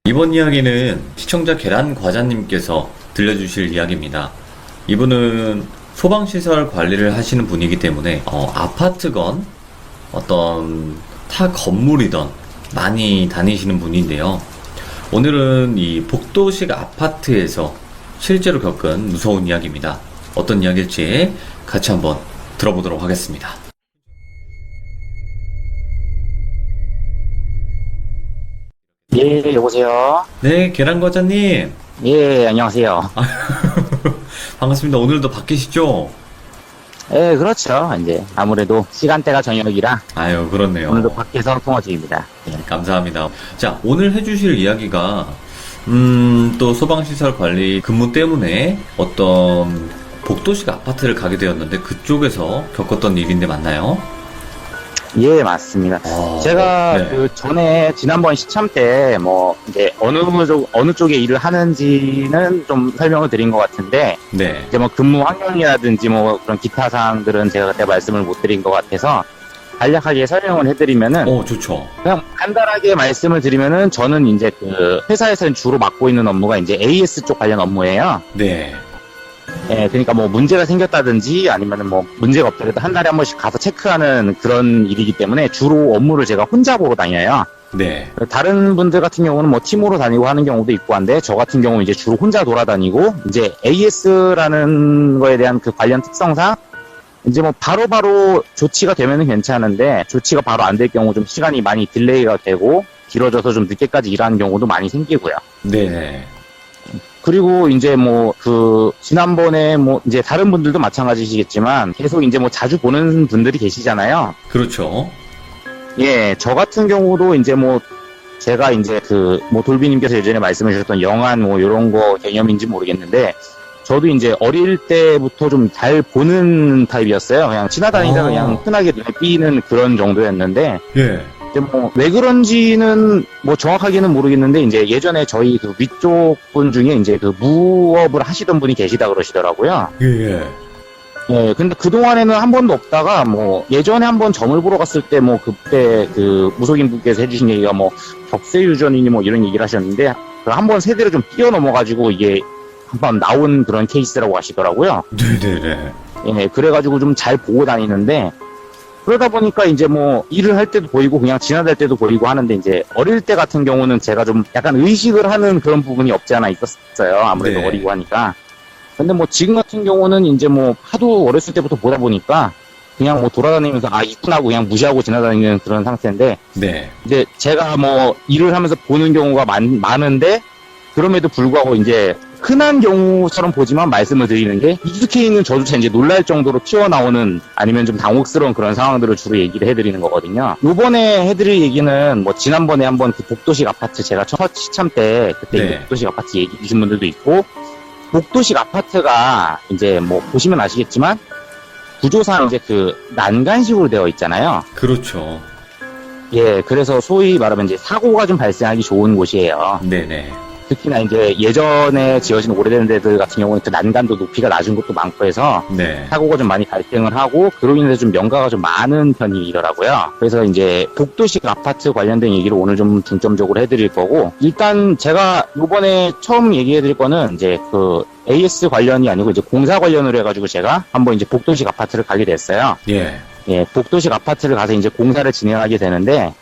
이번 이야기는 시청자 계란과자님께서 들려주실 이야기입니다. 이분은 소방시설 관리를 하시는 분이기 때문에 아파트건 어떤 타 건물이던 많이 다니시는 분인데요. 오늘은 이 복도식 아파트에서 실제로 겪은 무서운 이야기입니다. 어떤 이야기일지 같이 한번 들어보도록 하겠습니다. 예, 여보세요? 네, 계란과자님. 예, 안녕하세요. 반갑습니다. 오늘도 바뀌시죠? 예, 그렇죠. 이제, 아무래도 시간대가 저녁이라, 아유, 그렇네요. 오늘도 밖에서 통화 중입니다. 예. 감사합니다. 자, 오늘 해주실 이야기가, 또 소방시설 관리 근무 때문에 어떤 복도식 아파트를 가게 되었는데 그쪽에서 겪었던 일인데 맞나요? 예, 맞습니다. 제가 네. 그 전에, 지난번 시참 때, 이제, 어느 쪽에 일을 하는지는 좀 설명을 드린 것 같은데, 네. 이제 근무 환경이라든지 그런 기타 사항들은 제가 그때 말씀을 못 드린 것 같아서, 간략하게 설명을 해드리면은, 좋죠. 그냥 간단하게 말씀을 드리면은, 저는 이제 그, 회사에서는 주로 맡고 있는 업무가 이제 AS 쪽 관련 업무예요. 네. 예, 그러니까 문제가 생겼다든지 아니면은 문제가 없더라도 한 달에 한 번씩 가서 체크하는 그런 일이기 때문에 주로 업무를 제가 혼자 보러 다녀요. 네. 다른 분들 같은 경우는 팀으로 다니고 하는 경우도 있고 한데 저 같은 경우는 이제 주로 혼자 돌아다니고 이제 AS라는 거에 대한 그 관련 특성상 이제 바로바로 조치가 되면은 괜찮은데 조치가 바로 안 될 경우 좀 시간이 많이 딜레이가 되고 길어져서 좀 늦게까지 일하는 경우도 많이 생기고요. 네. 그리고 이제 지난번에 이제 다른 분들도 마찬가지시겠지만 계속 이제 자주 보는 분들이 계시잖아요. 그렇죠. 예, 저 같은 경우도 이제 제가 이제 돌비님께서 예전에 말씀해 주셨던 영안 요런 거 개념인지 모르겠는데 저도 이제 어릴 때부터 좀 잘 보는 타입이었어요. 그냥 지나다니다가 그냥 흔하게 눈에 띄는 그런 정도였는데 예. 이제 왜 그런지는 정확하게는 모르겠는데 이제 예전에 저희 그 위쪽 분 중에 이제 그 무업을 하시던 분이 계시다 그러시더라고요. 예. 예, 근데 그동안에는 한 번도 없다가 예전에 한 번 점을 보러 갔을 때 그때 그 무속인 분께서 해주신 얘기가 격세 유전이니 이런 얘기를 하셨는데 한 번 세대를 좀 뛰어넘어가지고 이게 한 번 나온 그런 케이스라고 하시더라고요. 네네네. 예, 그래가지고 좀 잘 보고 다니는데 그러다 보니까 이제 일을 할 때도 보이고 그냥 지나갈 때도 보이고 하는데 이제 어릴 때 같은 경우는 제가 좀 약간 의식을 하는 그런 부분이 없지 않아 있었어요. 아무래도 네. 어리고 하니까. 근데 지금 같은 경우는 이제 하도 어렸을 때부터 보다 보니까 그냥 돌아다니면서 있구나고 그냥 무시하고 지나다니는 그런 상태인데 네. 이제 제가 일을 하면서 보는 경우가 많은데 그럼에도 불구하고 이제 흔한 경우처럼 보지만 말씀을 드리는 게 익숙해 있는 저조차 이제 놀랄 정도로 튀어나오는 아니면 좀 당혹스러운 그런 상황들을 주로 얘기를 해드리는 거거든요. 요번에 해드릴 얘기는 지난번에 한번 그 복도식 아파트 제가 첫 시참 때 그때 네. 이제 복도식 아파트 얘기 주신 분들도 있고 복도식 아파트가 이제 보시면 아시겠지만 구조상 이제 그 난간식으로 되어 있잖아요. 그렇죠. 예, 그래서 소위 말하면 이제 사고가 좀 발생하기 좋은 곳이에요. 네네. 특히나 이제 예전에 지어진 오래된 데들 같은 경우는 그 난간도 높이가 낮은 곳도 많고 해서 네. 사고가 좀 많이 발생을 하고 그로 인해서 좀 명가가 좀 많은 편이더라고요. 그래서 이제 복도식 아파트 관련된 얘기를 오늘 좀 중점적으로 해드릴 거고 일단 제가 요번에 처음 얘기해드릴 거는 이제 그 AS 관련이 아니고 이제 공사 관련으로 해가지고 제가 한번 이제 복도식 아파트를 가게 됐어요. 예. 예, 복도식 아파트를 가서 이제 공사를 진행하게 되는데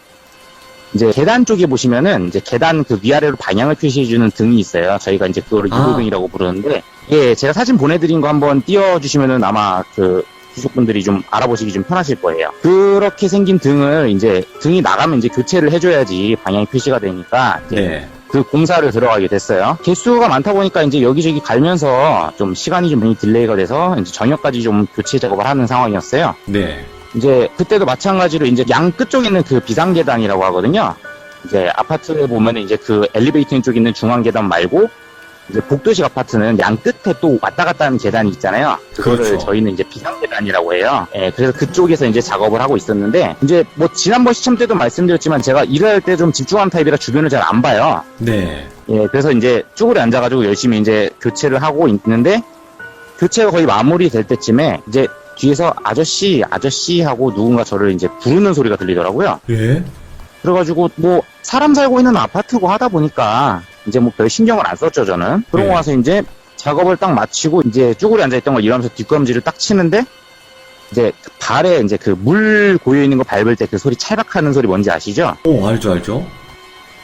이제 계단 쪽에 보시면은 이제 계단 그 위아래로 방향을 표시해주는 등이 있어요. 저희가 이제 그거를 유도등이라고 부르는데, 예, 제가 사진 보내드린 거 한번 띄워주시면은 아마 그 주속분들이 좀 알아보시기 좀 편하실 거예요. 그렇게 생긴 등을 이제 등이 나가면 이제 교체를 해줘야지 방향이 표시가 되니까 이제 네. 그 공사를 들어가게 됐어요. 개수가 많다 보니까 이제 여기저기 갈면서 좀 시간이 좀 많이 딜레이가 돼서 이제 저녁까지 좀 교체 작업을 하는 상황이었어요. 네. 이제 그때도 마찬가지로 이제 양 끝쪽에 있는 그 비상계단이라고 하거든요. 이제 아파트에 보면은 이제 그 엘리베이터 쪽에 있는 중앙계단 말고 이제 복도식 아파트는 양 끝에 또 왔다 갔다 하는 계단이 있잖아요. 그거를 그렇죠. 저희는 이제 비상계단이라고 해요. 예, 그래서 그쪽에서 이제 작업을 하고 있었는데 이제 지난번 시청 때도 말씀드렸지만 제가 일할 때 좀 집중하는 타입이라 주변을 잘 안 봐요. 네. 예, 그래서 이제 쭈그려 앉아가지고 열심히 이제 교체를 하고 있는데 교체가 거의 마무리될 때쯤에 이제 뒤에서 아저씨 하고 누군가 저를 이제 부르는 소리가 들리더라고요. 예? 그래가지고 사람 살고 있는 아파트고 하다 보니까 이제 뭐 별 신경을 안 썼죠, 저는. 그러고 네. 와서 이제 작업을 딱 마치고 이제 쭈그리 앉아있던 걸 일어나면서 뒷걸음질을 딱 치는데 이제 발에 이제 그 물 고여 있는 거 밟을 때 그 소리 찰박하는 소리 뭔지 아시죠? 오, 알죠, 알죠.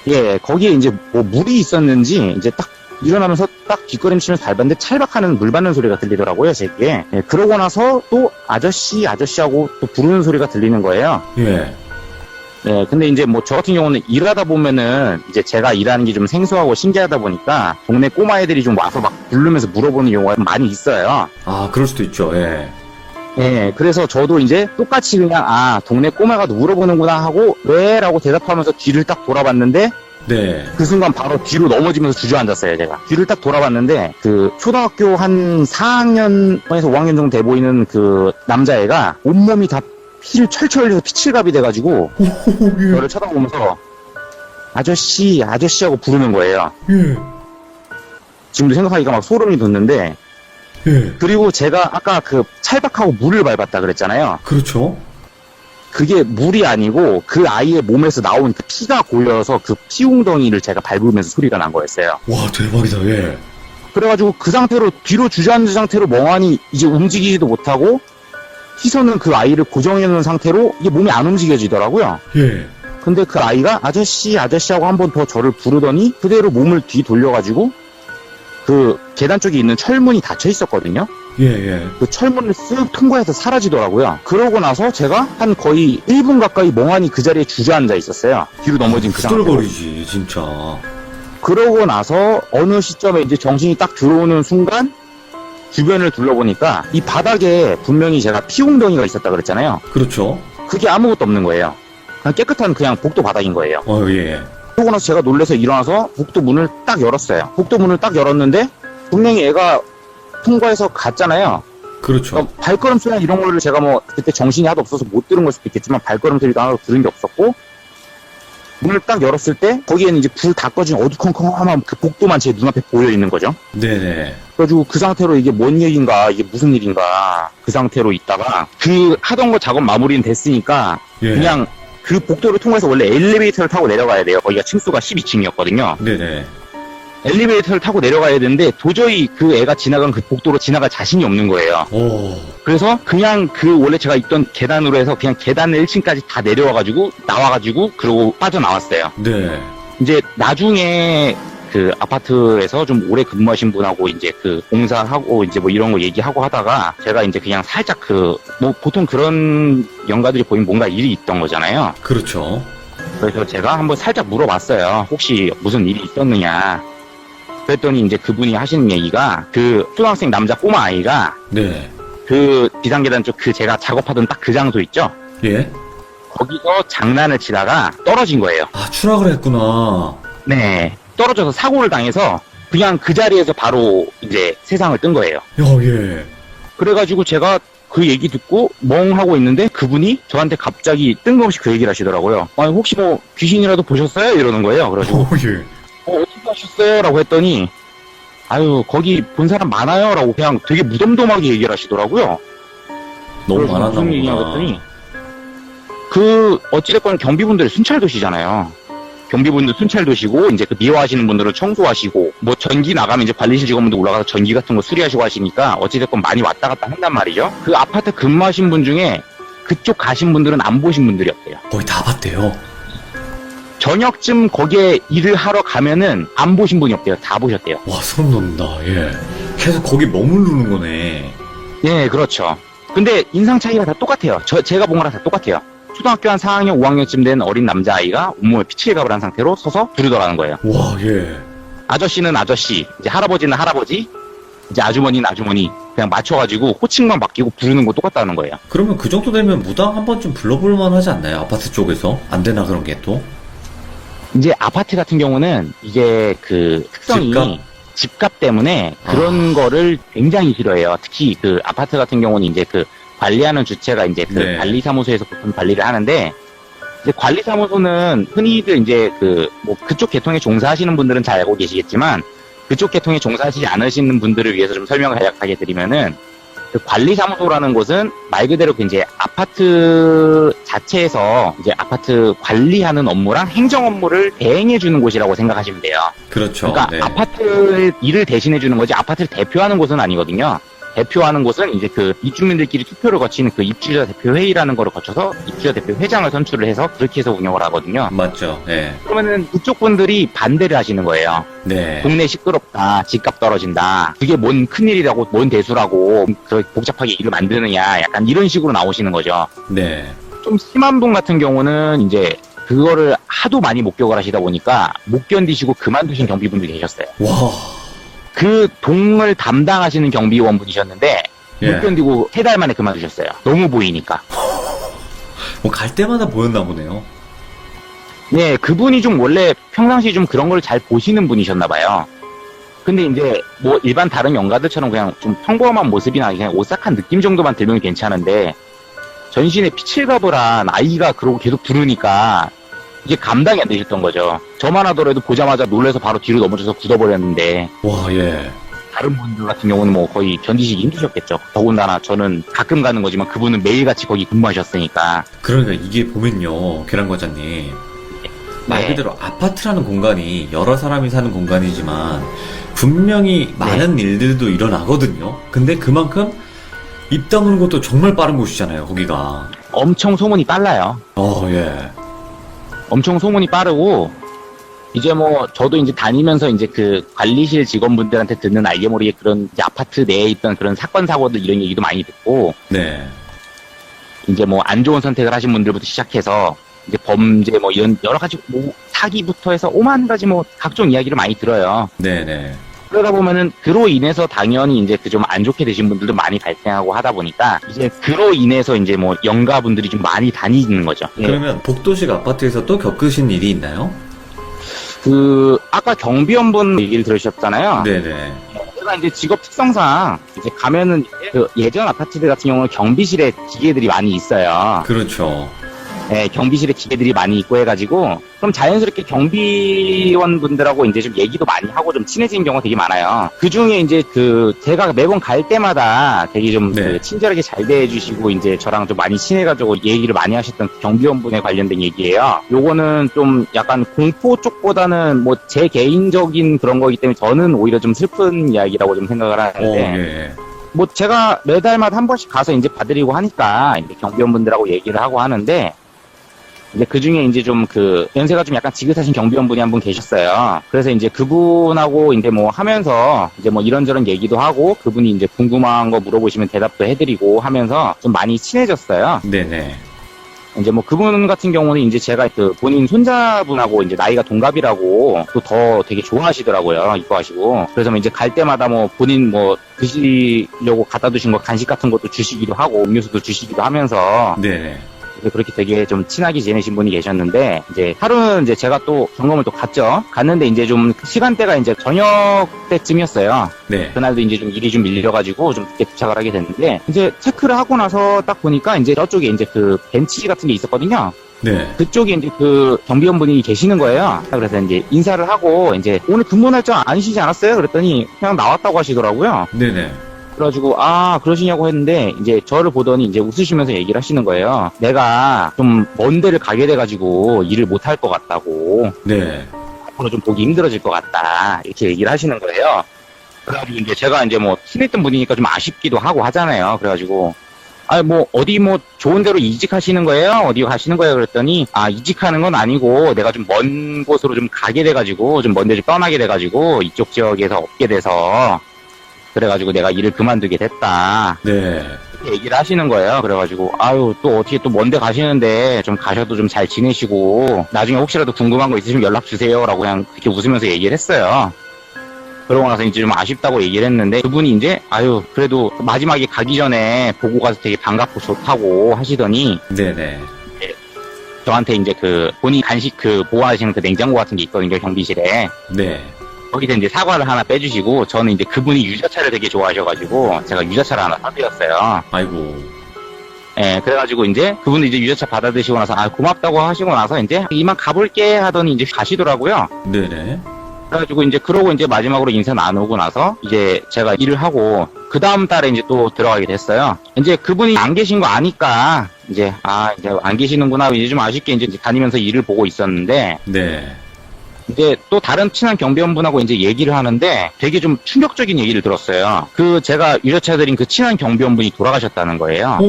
예, 거기에 이제 뭐 물이 있었는지 이제 딱 일어나면서 딱 뒷걸음치면서 밟았는데 찰박하는 물 받는 소리가 들리더라고요, 제 귀에. 예, 그러고 나서 또 아저씨, 아저씨하고 또 부르는 소리가 들리는 거예요. 예. 예, 근데 이제 뭐 저 같은 경우는 일하다 보면은 이제 제가 일하는 게 좀 생소하고 신기하다 보니까 동네 꼬마애들이 좀 와서 막 부르면서 물어보는 경우가 많이 있어요. 아, 그럴 수도 있죠, 예. 예, 그래서 저도 이제 똑같이 그냥 동네 꼬마가 물어보는구나 하고 왜? 라고 대답하면서 뒤를 딱 돌아봤는데 네. 그 순간 바로 뒤로 넘어지면서 주저앉았어요, 제가. 뒤를 딱 돌아봤는데 그 초등학교 한 4학년에서 5학년 정도 돼 보이는 그 남자애가 온몸이 다 피를 철철 흘려서 피칠갑이 돼가지고 저를 쳐다보면서 아저씨, 아저씨하고 부르는 거예요. 예. 지금도 생각하니까 막 소름이 돋는데 예. 그리고 제가 아까 그 찰박하고 물을 밟았다 그랬잖아요. 그렇죠. 그게 물이 아니고 그 아이의 몸에서 나온 그 피가 고여서 그 피웅덩이를 제가 밟으면서 소리가 난 거였어요. 와, 대박이다, 예. 그래가지고 그 상태로 뒤로 주저앉은 상태로 멍하니 이제 움직이지도 못하고 시선은 그 아이를 고정해놓은 상태로 이게 몸이 안 움직여지더라고요. 예. 근데 그 아이가 아저씨 아저씨하고 한 번 더 저를 부르더니 그대로 몸을 뒤 돌려가지고 그 계단 쪽에 있는 철문이 닫혀 있었거든요. 예, 예. 그 철문을 쓱 통과해서 사라지더라고요. 그러고 나서 제가 한 거의 1분 가까이 멍하니 그 자리에 주저앉아 있었어요. 뒤로 넘어진 그 상태로. 후들거리지, 진짜. 그러고 나서 어느 시점에 이제 정신이 딱 들어오는 순간 주변을 둘러보니까 이 바닥에 분명히 제가 피웅덩이가 있었다 그랬잖아요. 그렇죠. 그게 아무것도 없는 거예요. 그냥 깨끗한 그냥 복도 바닥인 거예요. 예. 그러고 나서 제가 놀라서 일어나서 복도 문을 딱 열었어요. 복도 문을 딱 열었는데 분명히 애가 통과해서 갔잖아요. 그렇죠. 발걸음 소리나 이런 거를 제가 뭐 그때 정신이 하도 없어서 못 들은 걸 수도 있겠지만 발걸음 소리도 하나도 들은 게 없었고 문을 딱 열었을 때 거기에는 이제 불 다 꺼진 어두컴컴한 그 복도만 제 눈앞에 보여 있는 거죠. 네네. 그래가지고 그 상태로 이게 뭔 얘기인가 이게 무슨 일인가 그 상태로 있다가 그 하던 거 작업 마무리는 됐으니까 예. 그냥 그 복도를 통해서 원래 엘리베이터를 타고 내려가야 돼요. 거기가 층수가 12층이었거든요. 네네. 엘리베이터를 타고 내려가야 되는데 도저히 그 애가 지나간 그 복도로 지나갈 자신이 없는 거예요. 오. 그래서 그냥 그 원래 제가 있던 계단으로 해서 그냥 계단 1층까지 다 내려와가지고 나와가지고 그러고 빠져나왔어요. 네. 이제 나중에 그 아파트에서 좀 오래 근무하신 분하고 이제 그 공사하고 이제 뭐 이런 거 얘기하고 하다가 제가 이제 그냥 살짝 그 뭐 보통 그런 연가들이 보이면 뭔가 일이 있던 거잖아요. 그렇죠. 그래서 제가 한번 살짝 물어봤어요. 혹시 무슨 일이 있었느냐. 그랬더니 이제 그분이 하시는 얘기가 그 초등학생 남자 꼬마 아이가 네. 그 비상계단 쪽 그 제가 작업하던 딱 그 장소 있죠? 예. 거기서 장난을 치다가 떨어진 거예요. 아, 추락을 했구나. 네. 떨어져서 사고를 당해서 그냥 그 자리에서 바로 이제 세상을 뜬 거예요. 예. 그래가지고 제가 그 얘기 듣고 멍하고 있는데 그분이 저한테 갑자기 뜬금없이 그 얘기를 하시더라고요. 아니, 혹시 뭐 귀신이라도 보셨어요? 이러는 거예요. 그래가지고 예. 어떻게 하셨어요? 라고 했더니 아유, 거기 본 사람 많아요? 라고 그냥 되게 무덤덤하게 얘기를 하시더라고요. 너무 그래서 많았나 무슨 얘기냐 보다. 그랬더니 그 어찌됐건 경비분들이 순찰 도시잖아요. 경비분들 순찰 도시고 이제 그 미화하시는 분들은 청소하시고 뭐 전기 나가면 이제 관리실 직원분들 올라가서 전기 같은 거 수리하시고 하시니까 어찌됐건 많이 왔다 갔다 한단 말이죠. 그 아파트 근무하신 분 중에 그쪽 가신 분들은 안 보신 분들이었대요. 거의 다 봤대요. 저녁쯤 거기에 일을 하러 가면은 안 보신 분이 없대요. 다 보셨대요. 와, 소름 돋는다. 예. 계속 거기 머무르는 거네. 예, 그렇죠. 근데 인상 차이가 다 똑같아요. 제가 본 거랑 다 똑같아요. 초등학교 한 4학년, 5학년쯤 된 어린 남자아이가 온몸에 피칠갑을 한 상태로 서서 부르더라는 거예요. 와, 예. 아저씨는 아저씨, 이제 할아버지는 할아버지, 이제 아주머니는 아주머니, 그냥 맞춰가지고 호칭만 바뀌고 부르는 거 똑같다는 거예요. 그러면 그 정도 되면 무당 한 번쯤 불러볼만 하지 않나요? 아파트 쪽에서? 안 되나, 그런 게 또? 이제 아파트 같은 경우는 이게 그 특성이 집값 때문에 그런 거를 굉장히 싫어해요. 특히 그 아파트 같은 경우는 이제 그 관리하는 주체가 이제 그 네. 관리사무소에서 보통 관리를 하는데 이제 관리사무소는 흔히들 이제 그 뭐 그쪽 계통에 종사하시는 분들은 잘 알고 계시겠지만 그쪽 계통에 종사하시지 않으시는 분들을 위해서 좀 설명을 간략하게 드리면은 그 관리사무소라는 곳은 말 그대로 그 이제 아파트 자체에서 이제 아파트 관리하는 업무랑 행정 업무를 대행해 주는 곳이라고 생각하시면 돼요. 그렇죠. 그러니까 네. 아파트 일을 대신해 주는 거지 아파트를 대표하는 곳은 아니거든요. 대표하는 곳은 이제 그 입주민들끼리 투표를 거치는 그 입주자 대표 회의라는 거를 거쳐서 입주자 대표 회장을 선출을 해서 그렇게 해서 운영을 하거든요. 맞죠. 네. 그러면은 그쪽 분들이 반대를 하시는 거예요. 네. 동네 시끄럽다, 집값 떨어진다, 그게 뭔 큰일이라고, 뭔 대수라고, 그렇게 복잡하게 일을 만드느냐, 약간 이런 식으로 나오시는 거죠. 네. 좀 심한 분 같은 경우는 이제 그거를 하도 많이 목격을 하시다 보니까 못 견디시고 그만두신 경비분들이 계셨어요. 와. 그 동을 담당하시는 경비원분이셨는데 예. 못 견디고 3달 만에 그만두셨어요. 너무 보이니까. 뭐 갈 때마다 보였나 보네요. 네, 그분이 좀 원래 평상시 좀 그런 걸 잘 보시는 분이셨나 봐요. 근데 이제 뭐 일반 다른 연가들처럼 그냥 좀 평범한 모습이나 그냥 오싹한 느낌 정도만 들면 괜찮은데 전신에 피칠갑을 한 아이가 그러고 계속 부르니까 이게 감당이 안 되셨던 거죠. 저만 하더라도 보자마자 놀래서 바로 뒤로 넘어져서 굳어버렸는데 와, 예. 다른 분들 같은 경우는 뭐 거의 견디시기 힘드셨겠죠. 더군다나 저는 가끔 가는 거지만 그분은 매일같이 거기 근무하셨으니까. 그러니까 이게 보면요, 계란과장님. 말 네. 그대로 아파트라는 공간이 여러 사람이 사는 공간이지만 분명히 많은 일들도 일어나거든요. 근데 그만큼 입 다무는 것도 정말 빠른 곳이잖아요, 거기가. 엄청 소문이 빨라요. 예. 엄청 소문이 빠르고 이제 뭐 저도 이제 다니면서 이제 그 관리실 직원분들한테 듣는 알게 모르게 그런 이제 아파트 내에 있던 그런 사건 사고들 이런 얘기도 많이 듣고 네. 이제 뭐 안 좋은 선택을 하신 분들부터 시작해서 이제 범죄 뭐 이런 여러 가지 뭐 사기부터 해서 오만 가지 뭐 각종 이야기를 많이 들어요. 네네. 그러다 보면은 그로 인해서 당연히 이제 그 좀 안 좋게 되신 분들도 많이 발생하고 하다 보니까 이제 그로 인해서 이제 뭐 영가분들이 좀 많이 다니는 거죠. 예. 그러면 복도식 아파트에서 또 겪으신 일이 있나요? 그 아까 경비원분 얘기를 들으셨잖아요. 네네. 제가 이제 직업 특성상 이제 가면은 그 예전 아파트들 같은 경우는 경비실에 기계들이 많이 있어요. 그렇죠. 네, 경비실에 기계들이 많이 있고 해가지고 그럼 자연스럽게 경비원분들하고 이제 좀 얘기도 많이 하고 좀 친해지는 경우가 되게 많아요. 그 중에 이제 그 제가 매번 갈 때마다 되게 좀 네. 그 친절하게 잘 대해주시고 이제 저랑 좀 많이 친해가지고 얘기를 많이 하셨던 그 경비원분에 관련된 얘기예요. 요거는 좀 약간 공포 쪽보다는 뭐 제 개인적인 그런 거기 때문에 저는 오히려 좀 슬픈 이야기라고 좀 생각을 하는데. 예. 뭐 제가 매달마다 한 번씩 가서 이제 봐드리고 하니까 이제 경비원분들하고 얘기를 하고 하는데 이제 그 중에 이제 좀 그 연세가 좀 약간 지긋하신 경비원분이 한 분 계셨어요. 그래서 이제 그분하고 이제 뭐 하면서 이제 뭐 이런저런 얘기도 하고 그분이 이제 궁금한 거 물어보시면 대답도 해드리고 하면서 좀 많이 친해졌어요. 네네. 이제 뭐 그분 같은 경우는 이제 제가 그 본인 손자분하고 이제 나이가 동갑이라고 또 더 되게 좋아하시더라고요. 이뻐하시고. 그래서 뭐 이제 갈 때마다 뭐 본인 뭐 드시려고 갖다 두신 거 간식 같은 것도 주시기도 하고 음료수도 주시기도 하면서 네네. 그래서 그렇게 되게 좀 친하게 지내신 분이 계셨는데 이제 하루는 이제 제가 또 점검을 또 갔죠. 갔는데 이제 좀 시간대가 이제 저녁 때쯤이었어요. 네. 그날도 이제 좀 일이 좀 밀려가지고 좀 늦게 도착을 하게 됐는데 이제 체크를 하고 나서 딱 보니까 이제 저쪽에 이제 그 벤치 같은 게 있었거든요. 네. 그쪽에 이제 그 경비원분이 계시는 거예요. 그래서 이제 인사를 하고 이제 오늘 근무 날짜 아니시지 않았어요? 그랬더니 그냥 나왔다고 하시더라고요. 네네. 그래가지고 아 그러시냐고 했는데 이제 저를 보더니 이제 웃으시면서 얘기를 하시는 거예요. 내가 좀 먼 데를 가게 돼가지고 일을 못 할 것 같다고 네. 앞으로 좀 보기 힘들어질 것 같다 이렇게 얘기를 하시는 거예요. 그래가지고 이제 제가 이제 뭐 친했던 분이니까 좀 아쉽기도 하고 하잖아요. 그래가지고 아 뭐 어디 뭐 좋은 데로 이직하시는 거예요? 어디 가시는 거예요? 그랬더니 아 이직하는 건 아니고 내가 좀 먼 곳으로 좀 가게 돼가지고 좀 먼 데 좀 떠나게 돼가지고 이쪽 지역에서 없게 돼서 그래가지고 내가 일을 그만두게 됐다. 네. 이렇게 얘기를 하시는 거예요. 그래가지고 아유 또 어떻게 또 먼데 가시는데 좀 가셔도 좀 잘 지내시고 나중에 혹시라도 궁금한 거 있으시면 연락 주세요라고 그냥 그렇게 웃으면서 얘기를 했어요. 그러고 나서 이제 좀 아쉽다고 얘기를 했는데 그분이 이제 아유 그래도 마지막에 가기 전에 보고 가서 되게 반갑고 좋다고 하시더니 네네. 저한테 이제 그 본인 간식 그 보호하시는 그 냉장고 같은 게 있거든요 경비실에. 네. 거기서 이제 사과를 하나 빼주시고 저는 이제 그분이 유자차를 되게 좋아하셔가지고 제가 유자차를 하나 사드렸어요. 아이고. 예, 그래가지고 이제 그분이 이제 유자차 받아 드시고 나서 아 고맙다고 하시고 나서 이제 이만 가볼게 하더니 이제 가시더라고요. 네네. 그래가지고 이제 그러고 이제 마지막으로 인사 나누고 나서 이제 제가 일을 하고 그 다음 달에 이제 또 들어가게 됐어요. 이제 그분이 안 계신 거 아니까 이제 이제 안 계시는구나 이제 좀 아쉽게 이제 다니면서 일을 보고 있었는데 네. 이제 또 다른 친한 경비원분하고 이제 얘기를 하는데 되게 좀 충격적인 얘기를 들었어요. 그 제가 유자차 드린 그 친한 경비원분이 돌아가셨다는 거예요.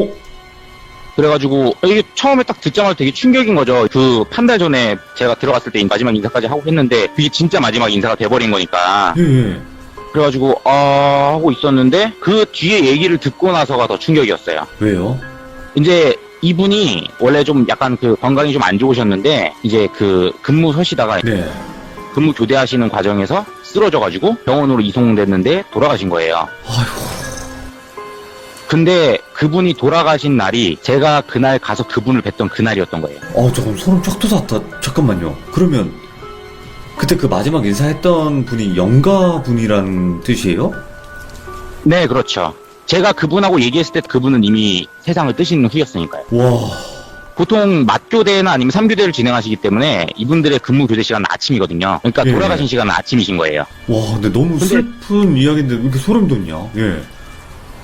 그래가지고 이게 처음에 딱 듣자마자 되게 충격인 거죠. 그 한 달 전에 제가 들어갔을 때 마지막 인사까지 하고 했는데 그게 진짜 마지막 인사가 돼버린 거니까. 예. 그래가지고 하고 있었는데 그 뒤에 얘기를 듣고 나서가 더 충격이었어요. 왜요? 이제 이분이 원래 좀 약간 그 건강이 좀 안 좋으셨는데 이제 그 근무 서시다가 네. 근무 교대하시는 과정에서 쓰러져가지고 병원으로 이송됐는데 돌아가신 거예요. 아이고. 근데 그분이 돌아가신 날이 제가 그날 가서 그분을 뵀던 그날이었던 거예요. 잠깐 소름 쫙 돋았다. 잠깐만요. 그러면 그때 그 마지막 인사했던 분이 영가분이란 뜻이에요? 네, 그렇죠. 제가 그분하고 얘기했을 때 그분은 이미 세상을 뜨신 후였으니까요. 와. 보통 맞교대나 아니면 3교대를 진행하시기 때문에 이분들의 근무 교대 시간은 아침이거든요. 그러니까 예. 돌아가신 시간은 아침이신 거예요. 와, 근데 너무 슬픈 이야기인데 왜 이렇게 소름 돋냐? 예.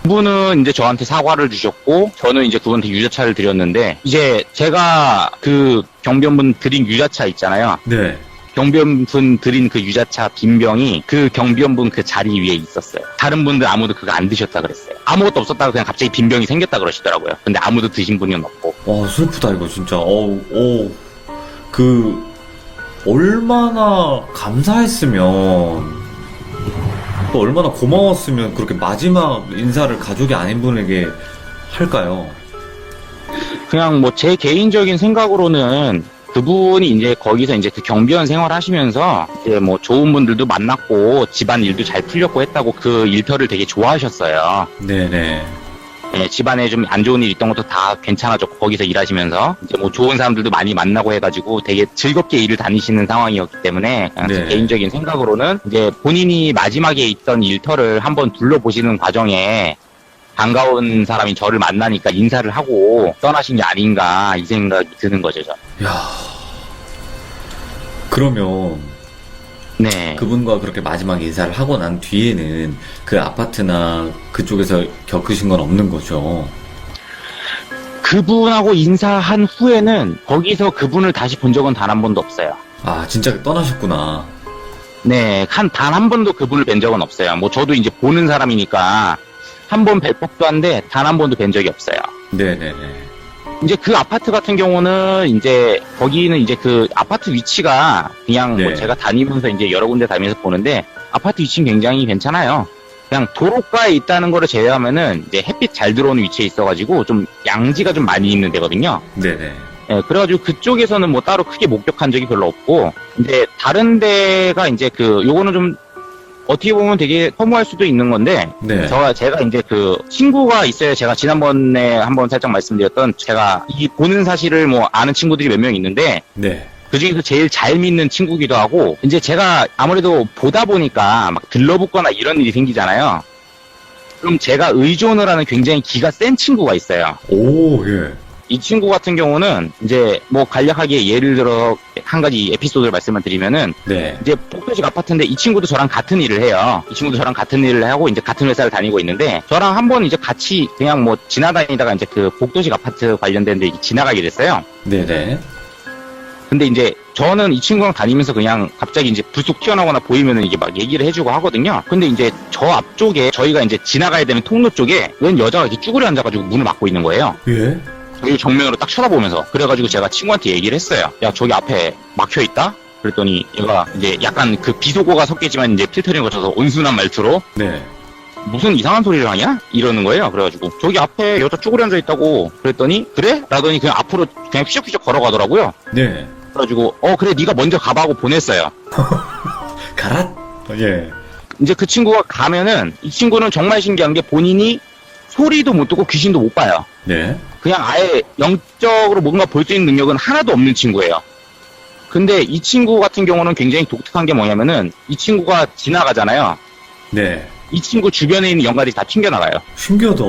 그분은 이제 저한테 사과를 주셨고 저는 이제 그분한테 유자차를 드렸는데 이제 제가 그 경비원분 드린 유자차 있잖아요. 네. 경비원분 드린 그 유자차 빈병이 그 경비원분 그 자리 위에 있었어요. 다른 분들 아무도 그거 안 드셨다 그랬어요. 아무것도 없었다가 그냥 갑자기 빈병이 생겼다 그러시더라고요. 근데 아무도 드신 분은 없고. 와, 슬프다, 이거 진짜. 얼마나 감사했으면, 또 얼마나 고마웠으면 그렇게 마지막 인사를 가족이 아닌 분에게 할까요? 그냥 뭐 제 개인적인 생각으로는 그분이 이제 거기서 이제 그 경비원 생활하시면서 이제 뭐 좋은 분들도 만났고 집안 일도 잘 풀렸고 했다고 그 일터를 되게 좋아하셨어요. 네네. 예, 집안에 좀 안 좋은 일 있던 것도 다 괜찮아졌고 거기서 일하시면서 이제 뭐 좋은 사람들도 많이 만나고 해가지고 되게 즐겁게 일을 다니시는 상황이었기 때문에 그냥 제 네. 개인적인 생각으로는 이제 본인이 마지막에 있던 일터를 한번 둘러보시는 과정에 반가운 사람이 저를 만나니까 인사를 하고 떠나신 게 아닌가 이 생각이 드는 거죠. 저는. 야. 그러면 네. 그분과 그렇게 마지막 인사를 하고 난 뒤에는 그 아파트나 그쪽에서 겪으신 건 없는 거죠? 그분하고 인사한 후에는 거기서 그분을 다시 본 적은 단 한 번도 없어요. 아, 진짜 떠나셨구나. 네, 단 한 번도 그분을 뵌 적은 없어요. 뭐 저도 이제 보는 사람이니까 한 번 뵐 법도 한데 단 한 번도 뵌 적이 없어요. 네네네. 이제 그 아파트 같은 경우는 이제 거기는 이제 그 아파트 위치가 그냥 네. 뭐 제가 다니면서 이제 여러 군데 다니면서 보는데 아파트 위치는 굉장히 괜찮아요. 그냥 도로가에 있다는 거를 제외하면은 이제 햇빛 잘 들어오는 위치에 있어가지고 좀 양지가 좀 많이 있는 데거든요. 네네. 예, 그래가지고 그쪽에서는 뭐 따로 크게 목격한 적이 별로 없고, 이제 다른 데가 이제 요거는 좀 어떻게 보면 되게 허무할 수도 있는 건데, 네. 제가 이제 그 친구가 있어요. 제가 지난번에 한번 살짝 말씀드렸던 제가 이 보는 사실을 뭐 아는 친구들이 몇 명 있는데, 네. 그 중에서 제일 잘 믿는 친구기도 하고, 이제 제가 아무래도 보다 보니까 막 들러붙거나 이런 일이 생기잖아요. 그럼 제가 의존을 하는 굉장히 기가 센 친구가 있어요. 오, 예. 이 친구 같은 경우는 이제 뭐 간략하게 예를 들어 한 가지 에피소드를 말씀을 드리면은 네. 이제 복도식 아파트인데 이 친구도 저랑 같은 일을 해요. 이 친구도 저랑 같은 일을 하고 이제 같은 회사를 다니고 있는데 저랑 한번 이제 같이 그냥 뭐 지나다니다가 이제 그 복도식 아파트 관련된 데 지나가게 됐어요. 네네. 근데 이제 저는 이 친구랑 다니면서 그냥 갑자기 이제 불쑥 튀어나오거나 보이면은 이게 막 얘기를 해주고 하거든요. 근데 이제 저 앞쪽에 저희가 이제 지나가야 되는 통로 쪽에 웬 여자가 이렇게 쭈그려 앉아가지고 문을 막고 있는 거예요. 예? 저희 정면으로 딱 쳐다보면서. 그래가지고 제가 친구한테 얘기를 했어요. 야, 저기 앞에 막혀있다? 그랬더니 얘가 이제 약간 그 비속어가 섞이지만 이제 필터링 거쳐서 온순한 말투로 네. 무슨 이상한 소리를 하냐? 이러는 거예요. 그래가지고 저기 앞에 여자 쭈그려 앉아있다고. 그랬더니 그래? 라더니 그냥 앞으로 그냥 휘적휘적 걸어가더라고요. 네. 그래가지고 그래 네가 먼저 가봐 하고 보냈어요. 가라? 예. 이제 그 친구가 가면은 이 친구는 정말 신기한 게 본인이 소리도 못 듣고 귀신도 못 봐요. 네. 그냥 아예 영적으로 뭔가 볼 수 있는 능력은 하나도 없는 친구예요. 근데 이 친구 같은 경우는 굉장히 독특한 게 뭐냐면은 이 친구가 지나가잖아요. 네. 이 친구 주변에 있는 영가들이 다 튕겨나가요. 신기하다.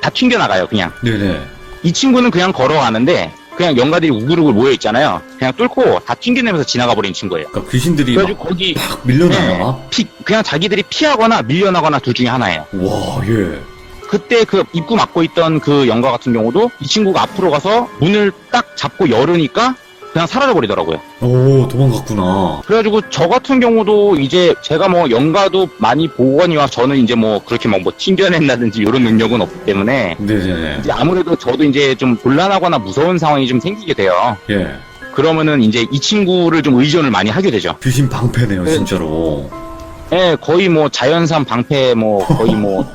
다 튕겨나가요, 그냥. 네네. 이 친구는 그냥 걸어가는데 그냥 영가들이 우글우글 모여있잖아요. 그냥 뚫고 다 튕겨내면서 지나가 버린 친구예요. 그러니까 귀신들이 막 그래가지고 거기, 밀려나요. 그냥 자기들이 피하거나 밀려나거나 둘 중에 하나예요. 와, 예. 그때 그 입구 막고 있던 그 영가 같은 경우도 이 친구가 앞으로 가서 문을 딱 잡고 열으니까 그냥 사라져버리더라고요. 오, 도망갔구나. 그래가지고 저 같은 경우도 이제 제가 뭐 영가도 많이 보거니와 저는 이제 뭐 그렇게 막 뭐 튕겨낸다든지 이런 능력은 없기 때문에 네네네. 이제 아무래도 저도 이제 좀 곤란하거나 무서운 상황이 좀 생기게 돼요. 예. 그러면은 이제 이 친구를 좀 의존을 많이 하게 되죠. 귀신 방패네요, 네. 진짜로. 예, 거의 뭐 자연산 방패 뭐 거의 뭐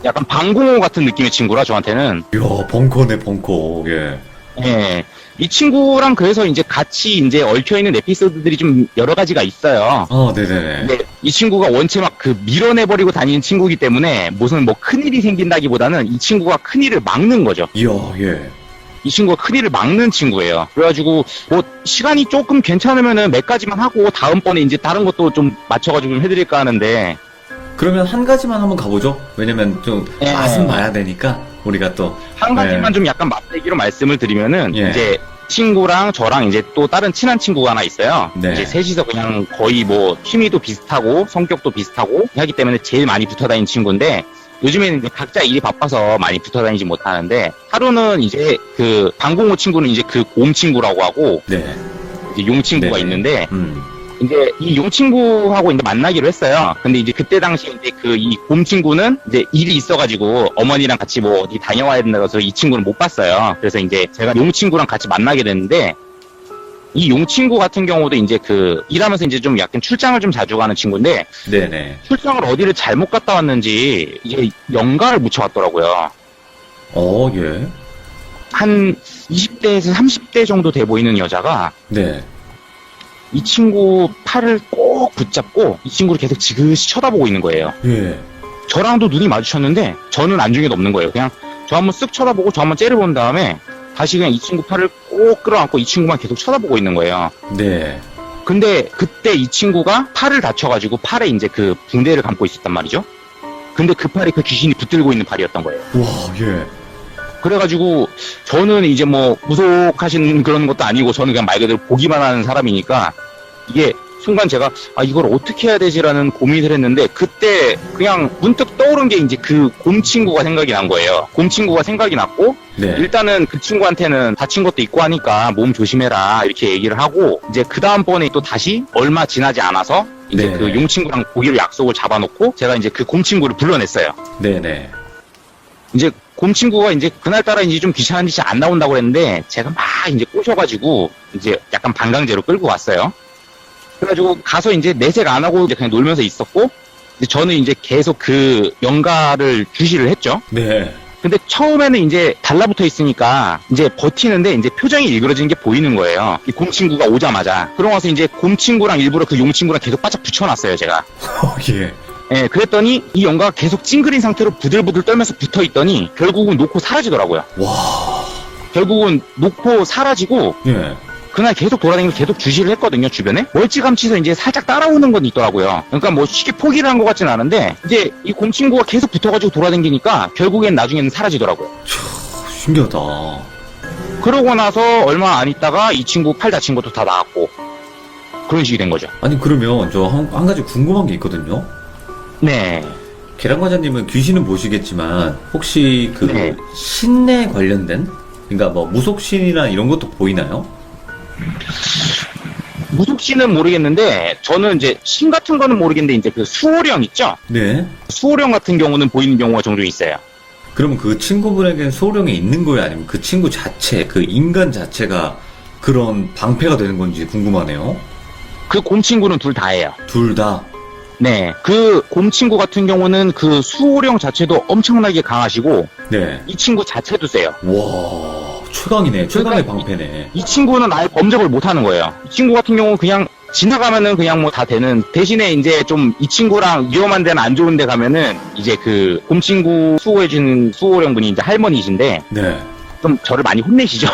약간 방공호 같은 느낌의 친구라 저한테는. 이야, 벙커네, 벙커. 예. 예. 이 친구랑 그래서 이제 같이 이제 얽혀있는 에피소드들이 좀 여러 가지가 있어요. 아, 네네네. 근데 이 친구가 원체 막 그 밀어내버리고 다니는 친구이기 때문에 무슨 뭐 큰일이 생긴다기보다는 이 친구가 큰일을 막는 거죠. 이야, 예. 이 친구가 큰일을 막는 친구예요. 그래가지고 뭐 시간이 조금 괜찮으면은 몇 가지만 하고 다음번에 이제 다른 것도 좀 맞춰가지고 좀 해드릴까 하는데 그러면 한 가지만 한번 가보죠. 왜냐면 좀 예. 맛은 봐야 되니까 우리가 또. 한 가지만 예. 좀 약간 맛배기로 말씀을 드리면은 예. 이제 친구랑 저랑 이제 또 다른 친한 친구가 하나 있어요. 네. 이제 셋이서 그냥 거의 뭐 취미도 비슷하고 성격도 비슷하고 하기 때문에 제일 많이 붙어 다니는 친구인데 요즘에는 이제 각자 일이 바빠서 많이 붙어 다니지 못하는데 하루는 이제 그 방공호 친구는 이제 그 곰 친구라고 하고 네. 이제 용 친구가 네네. 있는데 음. 이제 이 용 친구하고 이제 만나기로 했어요. 근데 이제 그때 당시 이제 그 이 곰 친구는 이제 일이 있어가지고 어머니랑 같이 뭐 어디 다녀와야 된다고 해서 이 친구는 못 봤어요. 그래서 이제 제가 용 친구랑 같이 만나게 됐는데 이 용 친구 같은 경우도 이제 그 일하면서 이제 좀 약간 출장을 좀 자주 가는 친구인데 네네. 출장을 어디를 잘못 갔다 왔는지 이게 연가를 묻혀왔더라고요. 예. 한 20대에서 30대 정도 돼 보이는 여자가 네. 이 친구 팔을 꼭 붙잡고 이 친구를 계속 지그시 쳐다보고 있는 거예요. 예. 저랑도 눈이 마주쳤는데 저는 안중에도 없는 거예요. 그냥 저 한번 쓱 쳐다보고 저 한번 째려본 다음에 다시 그냥 이 친구 팔을 꼭 끌어안고 이 친구만 계속 쳐다보고 있는 거예요. 네. 근데 그때 이 친구가 팔을 다쳐가지고 팔에 이제 그 붕대를 감고 있었단 말이죠. 근데 그 팔이 그 귀신이 붙들고 있는 팔이었던 거예요. 와, 예. 그래가지고 저는 이제 뭐 무속하신 그런 것도 아니고 저는 그냥 말 그대로 보기만 하는 사람이니까 이게 순간 제가 이걸 어떻게 해야 되지라는 고민을 했는데 그때 그냥 문득 떠오른 게 이제 그 곰 친구가 생각이 난 거예요. 곰 친구가 생각이 났고 네. 일단은 그 친구한테는 다친 것도 있고 하니까 몸 조심해라 이렇게 얘기를 하고 이제 그 다음번에 또 다시 얼마 지나지 않아서 이제 네. 그 용 친구랑 보기로 약속을 잡아놓고 제가 이제 그 곰 친구를 불러냈어요. 네네. 이제 곰 친구가 이제 그날따라 이제 좀 귀찮은 짓이 안 나온다고 그랬는데 제가 막 이제 꼬셔가지고 이제 약간 반강제로 끌고 왔어요. 그래가지고 가서 이제 내색 안 하고 이제 그냥 놀면서 있었고 이제 저는 이제 계속 그 연가를 주시를 했죠. 네. 근데 처음에는 이제 달라붙어 있으니까 이제 버티는데 이제 표정이 일그러지는 게 보이는 거예요. 이 곰 친구가 오자마자. 그러고 나서 이제 곰 친구랑 일부러 그 용 친구랑 계속 바짝 붙여놨어요, 제가. 예. 예, 그랬더니 이 연가가 계속 찡그린 상태로 부들부들 떨면서 붙어 있더니 결국은 놓고 사라지더라고요. 와. 결국은 놓고 사라지고 예. 그날 계속 돌아다니면서 계속 주시를 했거든요, 주변에. 멀찌감치서 이제 살짝 따라오는 건 있더라고요. 그러니까 뭐 쉽게 포기를 한 것 같진 않은데 이제 이 곰 친구가 계속 붙어가지고 돌아다니니까 결국엔 나중에는 사라지더라고요. 신기하다. 그러고 나서 얼마 안 있다가 이 친구 팔 다친 것도 다 나았고 그런 식이 된 거죠. 아니, 그러면 저 한 가지 궁금한 게 있거든요. 네. 계란과자님은 귀신은 모시겠지만 혹시 그 네. 신에 관련된, 그러니까 뭐 무속신이나 이런 것도 보이나요? 무속신은 모르겠는데 저는 이제 신 같은 거는 모르겠는데 이제 그 수호령 있죠? 네. 수호령 같은 경우는 보이는 경우가 종종 있어요. 그러면 그 친구분에겐 소령이 있는 거예요? 아니면 그 친구 자체, 그 인간 자체가 그런 방패가 되는 건지 궁금하네요. 그 곰 친구는 둘 다예요. 둘 다. 네. 그 곰 친구 같은 경우는 그 수호령 자체도 엄청나게 강하시고 네. 이 친구 자체도 세요. 와, 최강이네. 최강의 그러니까 방패네. 이 친구는 아예 범접을 못 하는 거예요. 이 친구 같은 경우는 그냥 지나가면은 그냥 뭐 다 되는 대신에 이제 좀 이 친구랑 위험한 데는 안 좋은 데 가면은 이제 그 곰 친구 수호해주는 수호령 분이 이제 할머니이신데 네. 좀 저를 많이 혼내시죠.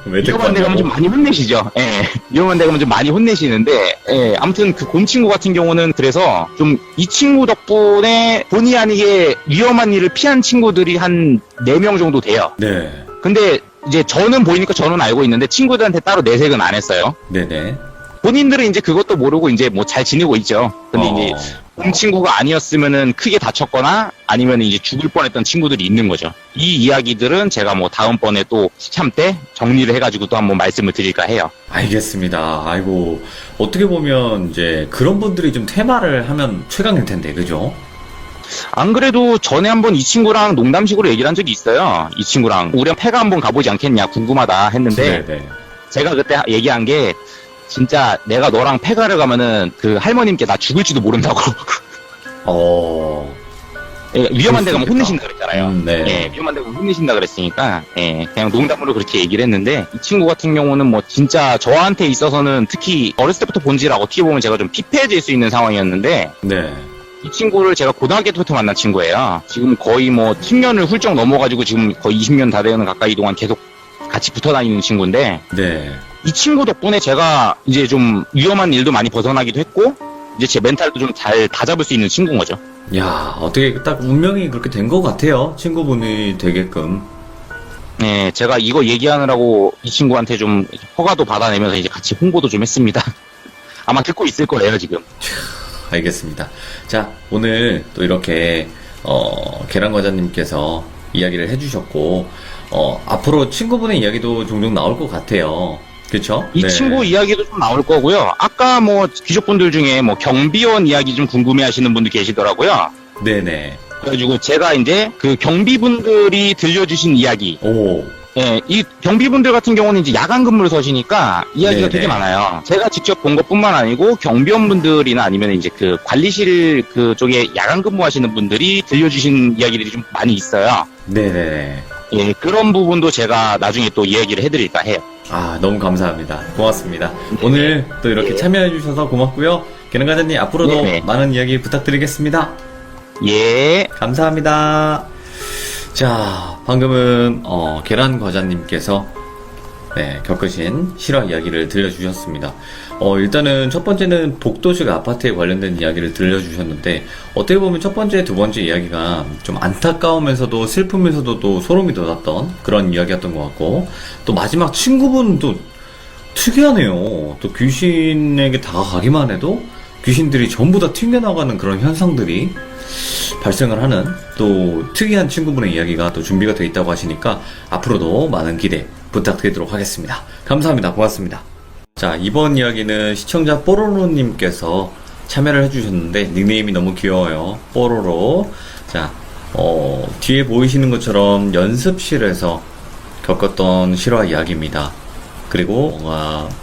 왜 위험한 데 가면 좀 많이 혼내시죠. 예. 위험한 데 가면 좀 많이 혼내시는데, 예. 아무튼 그 곰 친구 같은 경우는 그래서 좀 이 친구 덕분에 본의 아니게 위험한 일을 피한 친구들이 한 4명 정도 돼요. 네. 근데 이제 저는 보이니까 저는 알고 있는데 친구들한테 따로 내색은 안 했어요. 네네. 본인들은 이제 그것도 모르고 이제 뭐 잘 지내고 있죠. 근데 이제 본 친구가 아니었으면은 크게 다쳤거나 아니면 이제 죽을 뻔했던 친구들이 있는 거죠. 이 이야기들은 제가 뭐 다음번에 또 시참 때 정리를 해가지고 또 한번 말씀을 드릴까 해요. 알겠습니다. 아이고, 어떻게 보면 이제 그런 분들이 좀 테마를 하면 최강일 텐데, 그죠? 안 그래도 전에 한번 이 친구랑 농담식으로 얘기를 한 적이 있어요. 이 친구랑 우리 패가 한번 가보지 않겠냐 궁금하다 했는데 네네. 제가 그때 얘기한 게 진짜 내가 너랑 패가를 가면은 그 할머님께 나 죽을지도 모른다고. 예, 위험한 데 가면 혼내신다 그랬잖아요. 네. 예, 위험한 데 가면 혼내신다 그랬으니까, 예, 그냥 농담으로 그렇게 얘기를 했는데, 이 친구 같은 경우는 뭐 진짜 저한테 있어서는 특히 어렸을 때부터 본지라 어떻게 보면 제가 좀 피폐해질 수 있는 상황이었는데, 네. 이 친구를 제가 고등학교 때부터 만난 친구예요. 지금 거의 뭐 10년을 훌쩍 넘어가지고 지금 거의 20년 다 되는 가까이 동안 계속 같이 붙어 다니는 친구인데, 네. 이 친구 덕분에 제가 이제 좀 위험한 일도 많이 벗어나기도 했고, 이제 제 멘탈도 좀 잘 다잡을 수 있는 친구인 거죠. 야, 어떻게 딱 운명이 그렇게 된 것 같아요. 친구분이 되게끔. 네, 제가 이거 얘기하느라고 이 친구한테 좀 허가도 받아내면서 이제 같이 홍보도 좀 했습니다. 아마 듣고 있을 거예요, 지금. 알겠습니다. 자, 오늘 또 이렇게, 계란과자님께서 이야기를 해주셨고, 앞으로 친구분의 이야기도 종종 나올 것 같아요. 그쵸? 이 네. 친구 이야기도 좀 나올 거고요. 아까 뭐 귀족분들 중에 뭐 경비원 이야기 좀 궁금해 하시는 분도 계시더라고요. 네네. 그래가지고 제가 이제 그 경비분들이 들려주신 이야기. 오. 예, 이 경비분들 같은 경우는 이제 야간 근무를 서시니까 이야기가 네네. 되게 많아요. 제가 직접 본 것뿐만 아니고 경비원분들이나 아니면 이제 그 관리실 그쪽에 야간 근무하시는 분들이 들려주신 이야기들이 좀 많이 있어요. 네네네. 예, 그런 부분도 제가 나중에 또 이야기를 해드릴까 해요. 아, 너무 감사합니다. 고맙습니다. 오늘 또 이렇게 참여해주셔서 고맙고요. 계란과자님, 앞으로도 네네. 많은 이야기 부탁드리겠습니다. 예, 감사합니다. 자, 방금은 계란과자님께서 네, 겪으신 실화 이야기를 들려주셨습니다. 일단은 첫 번째는 복도식 아파트에 관련된 이야기를 들려주셨는데, 어떻게 보면 첫 번째, 두 번째 이야기가 좀 안타까우면서도 슬프면서도 또 소름이 돋았던 그런 이야기였던 것 같고, 또 마지막 친구분도 특이하네요. 또 귀신에게 다가가기만 해도 귀신들이 전부 다 튕겨나가는 그런 현상들이 발생을 하는 또 특이한 친구분의 이야기가 또 준비가 되어 있다고 하시니까 앞으로도 많은 기대 부탁드리도록 하겠습니다. 감사합니다. 고맙습니다. 자, 이번 이야기는 시청자 뽀로로님께서 참여를 해주셨는데 닉네임이 너무 귀여워요. 뽀로로. 자, 뒤에 보이시는 것처럼 연습실에서 겪었던 실화 이야기입니다. 그리고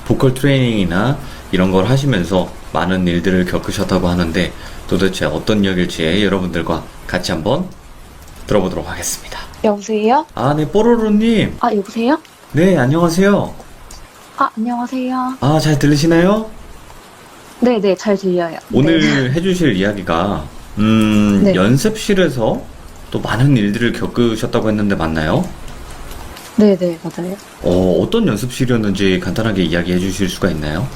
보컬 트레이닝이나 이런 걸 하시면서 많은 일들을 겪으셨다고 하는데 도대체 어떤 이야기일지 여러분들과 같이 한번 들어보도록 하겠습니다. 여보세요? 아, 네, 뽀로로님. 아, 여보세요? 네, 안녕하세요. 아, 안녕하세요. 아, 잘 들리시나요? 네네, 잘 들려요. 오늘 네. 해주실 이야기가, 네. 연습실에서 또 많은 일들을 겪으셨다고 했는데 맞나요? 네네, 맞아요. 어떤 연습실이었는지 간단하게 이야기해 주실 수가 있나요?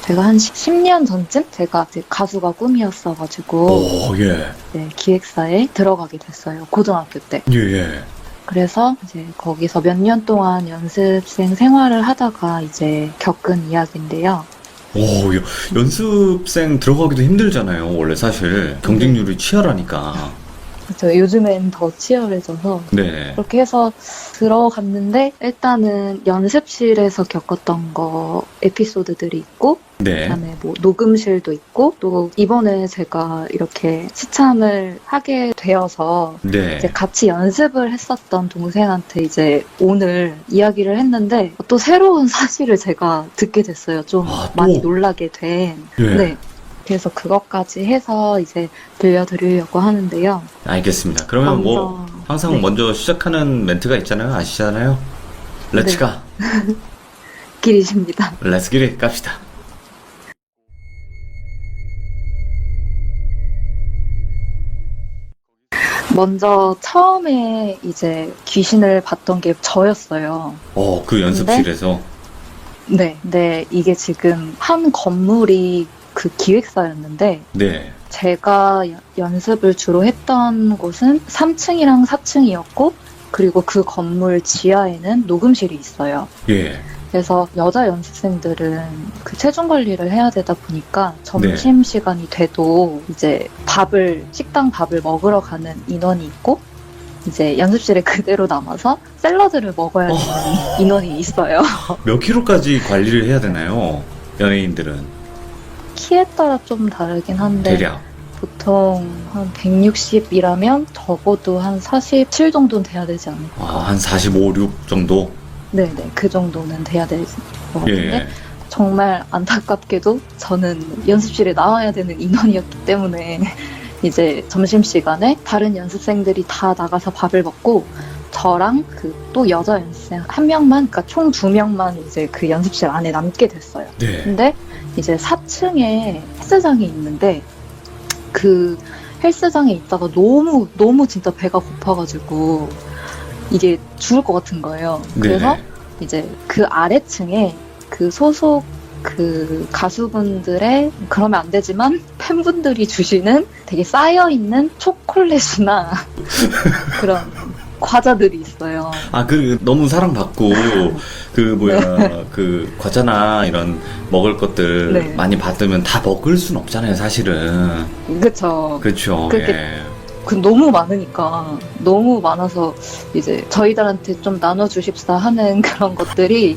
제가 한 10년 전쯤? 제가 이제 가수가 꿈이었어가지고, 오, 예. 네, 기획사에 들어가게 됐어요. 고등학교 때. 예, 예. 그래서 이제 거기서 몇 년 동안 연습생 생활을 하다가 이제 겪은 이야기인데요. 오, 연습생 들어가기도 힘들잖아요. 원래 사실 경쟁률이 치열하니까. 그래서 요즘엔 더 치열해져서 네. 그렇게 해서 들어갔는데 일단은 연습실에서 겪었던 거 에피소드들이 있고 네. 그다음에 뭐 녹음실도 있고 또 이번에 제가 이렇게 시참을 하게 되어서 네. 이제 같이 연습을 했었던 동생한테 이제 오늘 이야기를 했는데 또 새로운 사실을 제가 듣게 됐어요. 좀 아, 또? 많이 놀라게 된. 예. 네. 그래서 그것까지 해서 이제 들려드리려고 하는데요. 알겠습니다. 그러면 뭐 항상 네. 먼저 시작하는 멘트가 있잖아요. 아시잖아요. 렛츠 네. 가. 길이십니다. 렛츠 기릿 갑시다. 먼저 처음에 이제 귀신을 봤던 게 저였어요. 그 연습실에서. 네, 네, 이게 지금 한 건물이 그 기획사였는데 네. 제가 연습을 주로 했던 곳은 3층이랑 4층이었고 그리고 그 건물 지하에는 녹음실이 있어요. 예. 그래서 여자 연습생들은 그 체중 관리를 해야 되다 보니까 점심 시간이 돼도 이제 식당 밥을 먹으러 가는 인원이 있고, 이제 연습실에 그대로 남아서 샐러드를 먹어야 되는 인원이 있어요. 몇 킬로까지 관리를 해야 되나요? 연예인들은 키에 따라 좀 다르긴 한데 대략. 보통 한 160이라면 적어도 한 47 정도는 돼야 되지 않을까. 한 45, 6 정도? 네네, 그 정도는 돼야 될 것 같은데 예. 정말 안타깝게도 저는 연습실에 나와야 되는 인원이었기 때문에 이제 점심시간에 다른 연습생들이 다 나가서 밥을 먹고 저랑 그 또 여자 연습생 한 명만, 그러니까 총 2명만 이제 그 연습실 안에 남게 됐어요. 네. 근데 이제 4층에 헬스장이 있는데 그 헬스장에 있다가 너무 진짜 배가 고파가지고 이게 죽을 것 같은 거예요. 그래서 네. 이제 그 아래층에 그 소속 그 가수분들의, 그러면 안 되지만 팬분들이 주시는 되게 쌓여있는 초콜릿이나 그런 과자들이 있어요. 너무 사랑받고, 그 과자나 이런 먹을 것들 네. 많이 받으면 다 먹을 순 없잖아요, 사실은. 그쵸. 그렇죠. 그렇게 예. 너무 많으니까, 너무 많아서 이제 저희들한테 좀 나눠주십사 하는 그런 것들이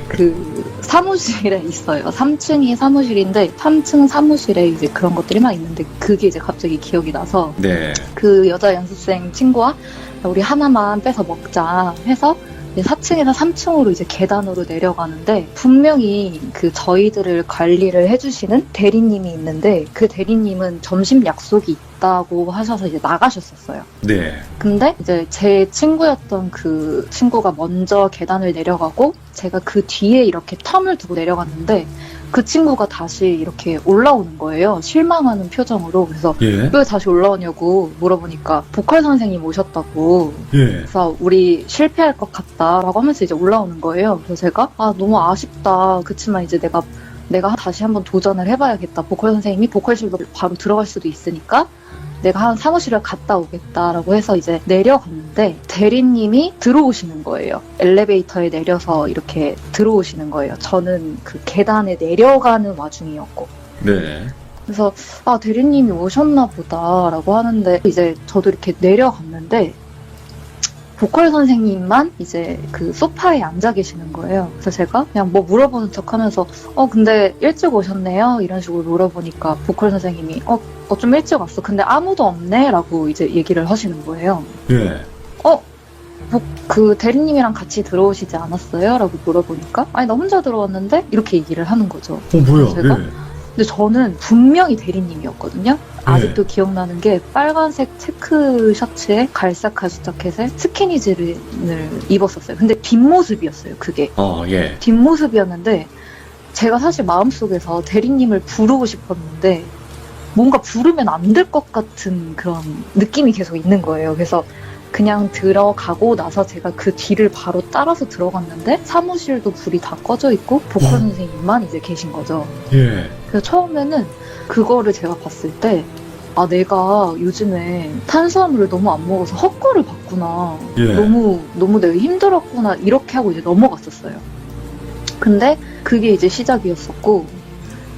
그 사무실에 있어요. 3층이 사무실인데 3층 사무실에 이제 그런 것들이 막 있는데, 그게 이제 갑자기 기억이 나서 네. 그 여자 연습생 친구와 우리 하나만 빼서 먹자 해서 4층에서 3층으로 이제 계단으로 내려가는데, 분명히 그 저희들을 관리를 해주시는 대리님이 있는데, 그 대리님은 점심 약속이 있다고 하셔서 이제 나가셨었어요. 네. 근데 이제 제 친구였던 그 친구가 먼저 계단을 내려가고 제가 그 뒤에 이렇게 텀을 두고 내려갔는데, 그 친구가 다시 이렇게 올라오는 거예요. 실망하는 표정으로. 그래서 예. 왜 다시 올라오냐고 물어보니까 보컬 선생님 오셨다고. 예. 그래서 우리 실패할 것 같다라고 하면서 이제 올라오는 거예요. 그래서 제가 너무 아쉽다. 그치만 이제 내가 다시 한번 도전을 해봐야겠다. 보컬 선생님이 보컬실로 바로 들어갈 수도 있으니까 내가 한 사무실을 갔다 오겠다라고 해서 이제 내려갔는데, 대리님이 들어오시는 거예요. 엘리베이터에 내려서 이렇게 들어오시는 거예요. 저는 그 계단에 내려가는 와중이었고. 네. 그래서 대리님이 오셨나 보다라고 하는데, 이제 저도 이렇게 내려갔는데 보컬 선생님만 이제 그 소파에 앉아 계시는 거예요. 그래서 제가 그냥 뭐 물어보는 척 하면서 근데 일찍 오셨네요? 이런 식으로 물어보니까 보컬 선생님이 좀 일찍 왔어. 근데 아무도 없네? 라고 이제 얘기를 하시는 거예요. 예. 그 대리님이랑 같이 들어오시지 않았어요? 라고 물어보니까 아니 나 혼자 들어왔는데? 이렇게 얘기를 하는 거죠. 뭐야? 제가? 예. 근데 저는 분명히 대리님이었거든요. 아직도 기억나는 게 빨간색 체크 셔츠에 갈색 가죽 자켓에 스키니진을 입었었어요. 근데 뒷모습이었어요, 그게. 예. 뒷모습이었는데 제가 사실 마음속에서 대리님을 부르고 싶었는데 뭔가 부르면 안 될 것 같은 그런 느낌이 계속 있는 거예요. 그래서 그냥 들어가고 나서 제가 그 뒤를 바로 따라서 들어갔는데 사무실도 불이 다 꺼져 있고 보컬 선생님만 이제 계신 거죠. 예. 그래서 처음에는 그거를 제가 봤을 때 내가 요즘에 탄수화물을 너무 안 먹어서 헛거를 봤구나. 예. 너무 내가 힘들었구나. 이렇게 하고 이제 넘어갔었어요. 근데 그게 이제 시작이었었고,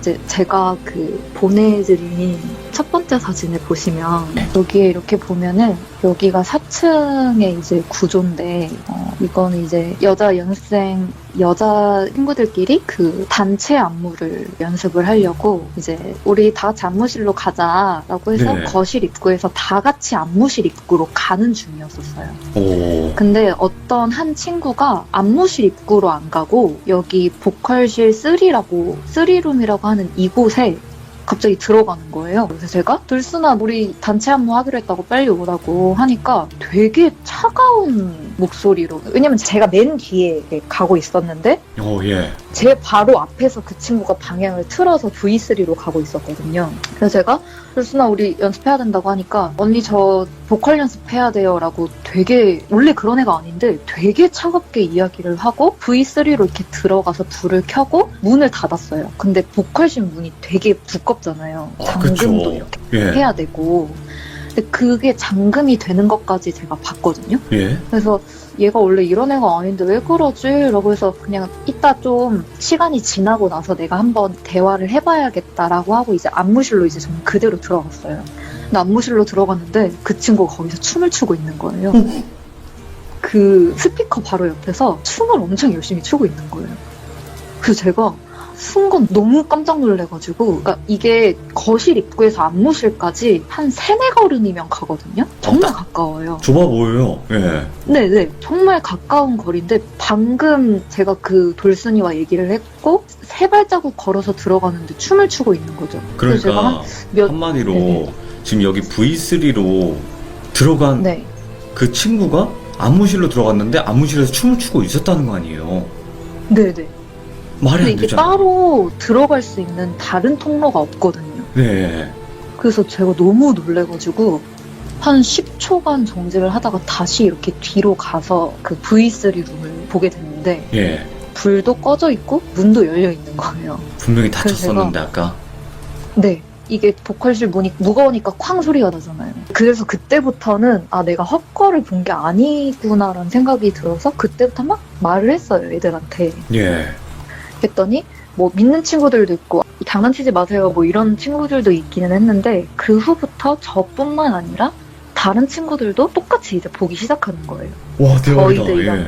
이제 제가 그 보내드린 첫 번째 사진을 보시면 여기에 이렇게 보면은 여기가 4층의 이제 구조인데 이거는 이제 여자 친구들끼리 그 단체 안무를 연습을 하려고 이제 우리 다 같이 안무실로 가자라고 해서 네. 거실 입구에서 다 같이 안무실 입구로 가는 중이었었어요. 오. 근데 어떤 한 친구가 안무실 입구로 안 가고 여기 보컬실 3룸이라고 하는 이곳에 갑자기 들어가는 거예요. 그래서 제가 들순아 우리 단체 안무 하기로 했다고 빨리 오라고 하니까 되게 차가운 목소리로, 왜냐면 제가 맨 뒤에 가고 있었는데 예. 제 바로 앞에서 그 친구가 방향을 틀어서 V3로 가고 있었거든요. 그래서 제가 들순아 우리 연습해야 된다고 하니까 언니 저 보컬 연습해야 돼요 라고 되게, 원래 그런 애가 아닌데 되게 차갑게 이야기를 하고 V3로 이렇게 들어가서 불을 켜고 문을 닫았어요. 근데 보컬실 문이 되게 두껍잖아요. 잠금도 그쵸. 이렇게 예. 해야 되고. 근데 그게 잠금이 되는 것까지 제가 봤거든요. 예. 그래서 얘가 원래 이런 애가 아닌데 왜 그러지? 라고 해서 그냥 이따 좀 시간이 지나고 나서 내가 한번 대화를 해봐야겠다라고 하고 이제 안무실로 이제 저는 그대로 들어갔어요. 근데 안무실로 들어갔는데 그 친구가 거기서 춤을 추고 있는 거예요. 그 스피커 바로 옆에서 춤을 엄청 열심히 추고 있는 거예요. 그래서 제가 순간 너무 깜짝 놀래가지고, 그러니까 이게 거실 입구에서 안무실까지 한 3-4걸음이면 가거든요? 정말 가까워요. 좁아 보여요. 예. 네네. 정말 가까운 거리인데, 방금 제가 그 돌순이와 얘기를 했고, 3발자국 걸어서 들어가는데 춤을 추고 있는 거죠. 그래서 제가 그러니까 한마디로 네네. 지금 여기 V3로 들어간 네. 그 친구가 안무실로 들어갔는데 안무실에서 춤을 추고 있었다는 거 아니에요. 네네. 말이 근데 안 이게 되잖아요. 따로 들어갈 수 있는 다른 통로가 없거든요. 네. 그래서 제가 너무 놀래가지고 한 10초간 정지를 하다가 다시 이렇게 뒤로 가서 그 V3 룸을 보게 됐는데 예. 불도 꺼져 있고 문도 열려 있는 거예요. 분명히 그래서 다쳤었는데 아까. 네. 이게 보컬실 문이 무거우니까 쾅 소리가 나잖아요. 그래서 그때부터는 아 내가 헛거를 본 게 아니구나라는 생각이 들어서 그때부터 막 말을 했어요. 애들한테. 예. 했더니 뭐 믿는 친구들도 있고 장난치지 마세요 뭐 이런 친구들도 있기는 했는데 그 후부터 저뿐만 아니라 다른 친구들도 똑같이 이제 보기 시작하는 거예요. 와, 대박이다. 저희들이랑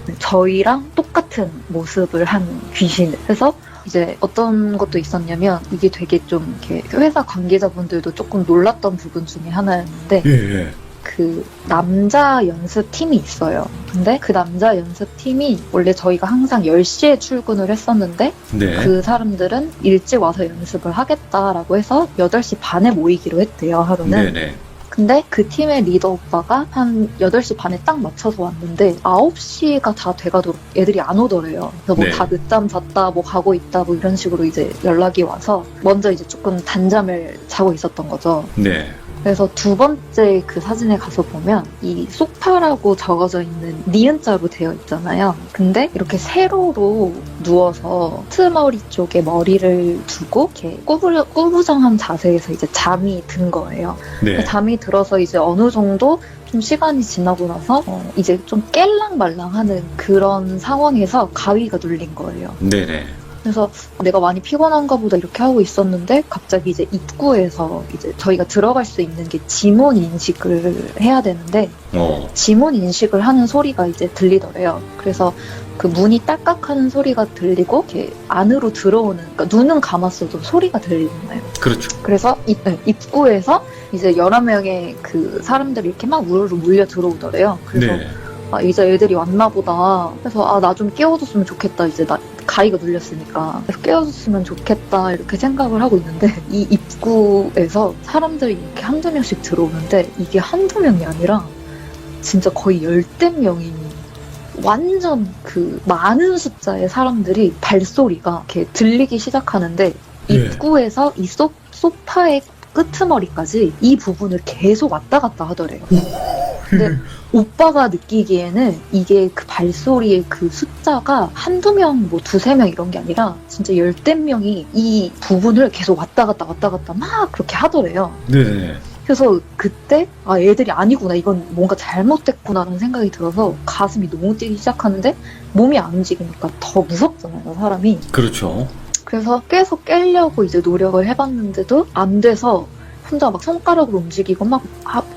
예. 저희랑 똑같은 모습을 한 귀신을. 그래서 이제 어떤 것도 있었냐면 이게 되게 좀 이렇게 회사 관계자분들도 조금 놀랐던 부분 중에 하나였는데 예, 예. 그 남자 연습팀이 있어요. 근데 그 남자 연습팀이 원래 저희가 항상 10시에 출근을 했었는데 네. 그 사람들은 일찍 와서 연습을 하겠다라고 해서 8시 반에 모이기로 했대요, 하루는. 네네. 근데 그 팀의 리더 오빠가 한 8시 반에 딱 맞춰서 왔는데 9시가 다 돼가도록 애들이 안 오더래요. 그래서 뭐 네. 다 늦잠 잤다, 뭐 가고 있다, 뭐 이런 식으로 이제 연락이 와서 먼저 이제 조금 단잠을 자고 있었던 거죠. 네. 그래서 두 번째 그 사진에 가서 보면 이 소파라고 적어져 있는 니은자로 되어 있잖아요. 근데 이렇게 세로로 누워서 트머리 쪽에 머리를 두고 이렇게 꾸부정한 자세에서 이제 잠이 든 거예요. 네. 잠이 들어서 이제 어느 정도 좀 시간이 지나고 나서 이제 좀 깰랑말랑하는 그런 상황에서 가위가 눌린 거예요. 네네. 그래서 내가 많이 피곤한가 보다 이렇게 하고 있었는데 갑자기 이제 입구에서 이제 저희가 들어갈 수 있는 게 지문 인식을 해야 되는데 지문 인식을 하는 소리가 이제 들리더래요. 그래서 그 문이 딸깍하는 소리가 들리고 이렇게 안으로 들어오는, 그러니까 눈은 감았어도 소리가 들리는 거예요. 그렇죠. 그래서 입구에서 이제 11명의 그 사람들이 이렇게 막 우르르 몰려 들어오더래요. 그래서 네. 아, 이제 애들이 왔나 보다. 그래서 아, 나 좀 깨워줬으면 좋겠다. 이제 나 가위가 눌렸으니까. 그래서 깨워줬으면 좋겠다. 이렇게 생각을 하고 있는데 이 입구에서 사람들이 이렇게 한두 명씩 들어오는데 이게 한두 명이 아니라 진짜 거의 10대 명이 완전 그 많은 숫자의 사람들이 발소리가 이렇게 들리기 시작하는데 입구에서 이 소파의 끄트머리까지 이 부분을 계속 왔다 갔다 하더래요. 근데 오빠가 느끼기에는 이게 그 발소리의 그 숫자가 한두 명, 뭐 두세 명 이런 게 아니라 진짜 10대 명이 이 부분을 계속 왔다 갔다 막 그렇게 하더래요. 네. 그래서 그때 아 애들이 아니구나, 이건 뭔가 잘못됐구나라는 생각이 들어서 가슴이 너무 뛰기 시작하는데 몸이 안 움직이니까 더 무섭잖아요, 사람이. 그렇죠. 그래서 계속 깨려고 이제 노력을 해봤는데도 안 돼서 혼자 막 손가락으로 움직이고 막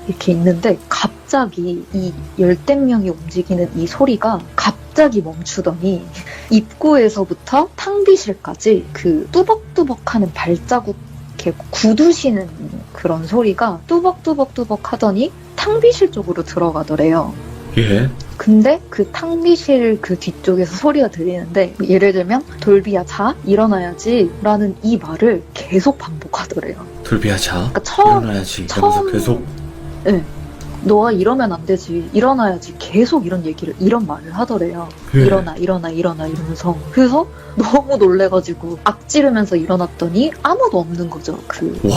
이렇게 있는데 갑자기 이 10대 명이 움직이는 이 소리가 갑자기 멈추더니 입구에서부터 탕비실까지 그 뚜벅뚜벅하는 발자국 이렇게 굳으시는 그런 소리가 뚜벅뚜벅뚜벅 하더니 탕비실 쪽으로 들어가더래요. 예. 근데 그 탕비실 그 뒤쪽에서 소리가 들리는데 예를 들면 돌비야 자 일어나야지 라는 이 말을 계속 반복하더래요. 돌비야 자 그러니까 처음 일어나야지 하면서 계속. 네, 너가 이러면 안 되지, 일어나야지, 계속 이런 말을 하더래요. 예. 일어나 이러면서. 그래서 너무 놀래가지고 악지르면서 일어났더니 아무도 없는 거죠, 와.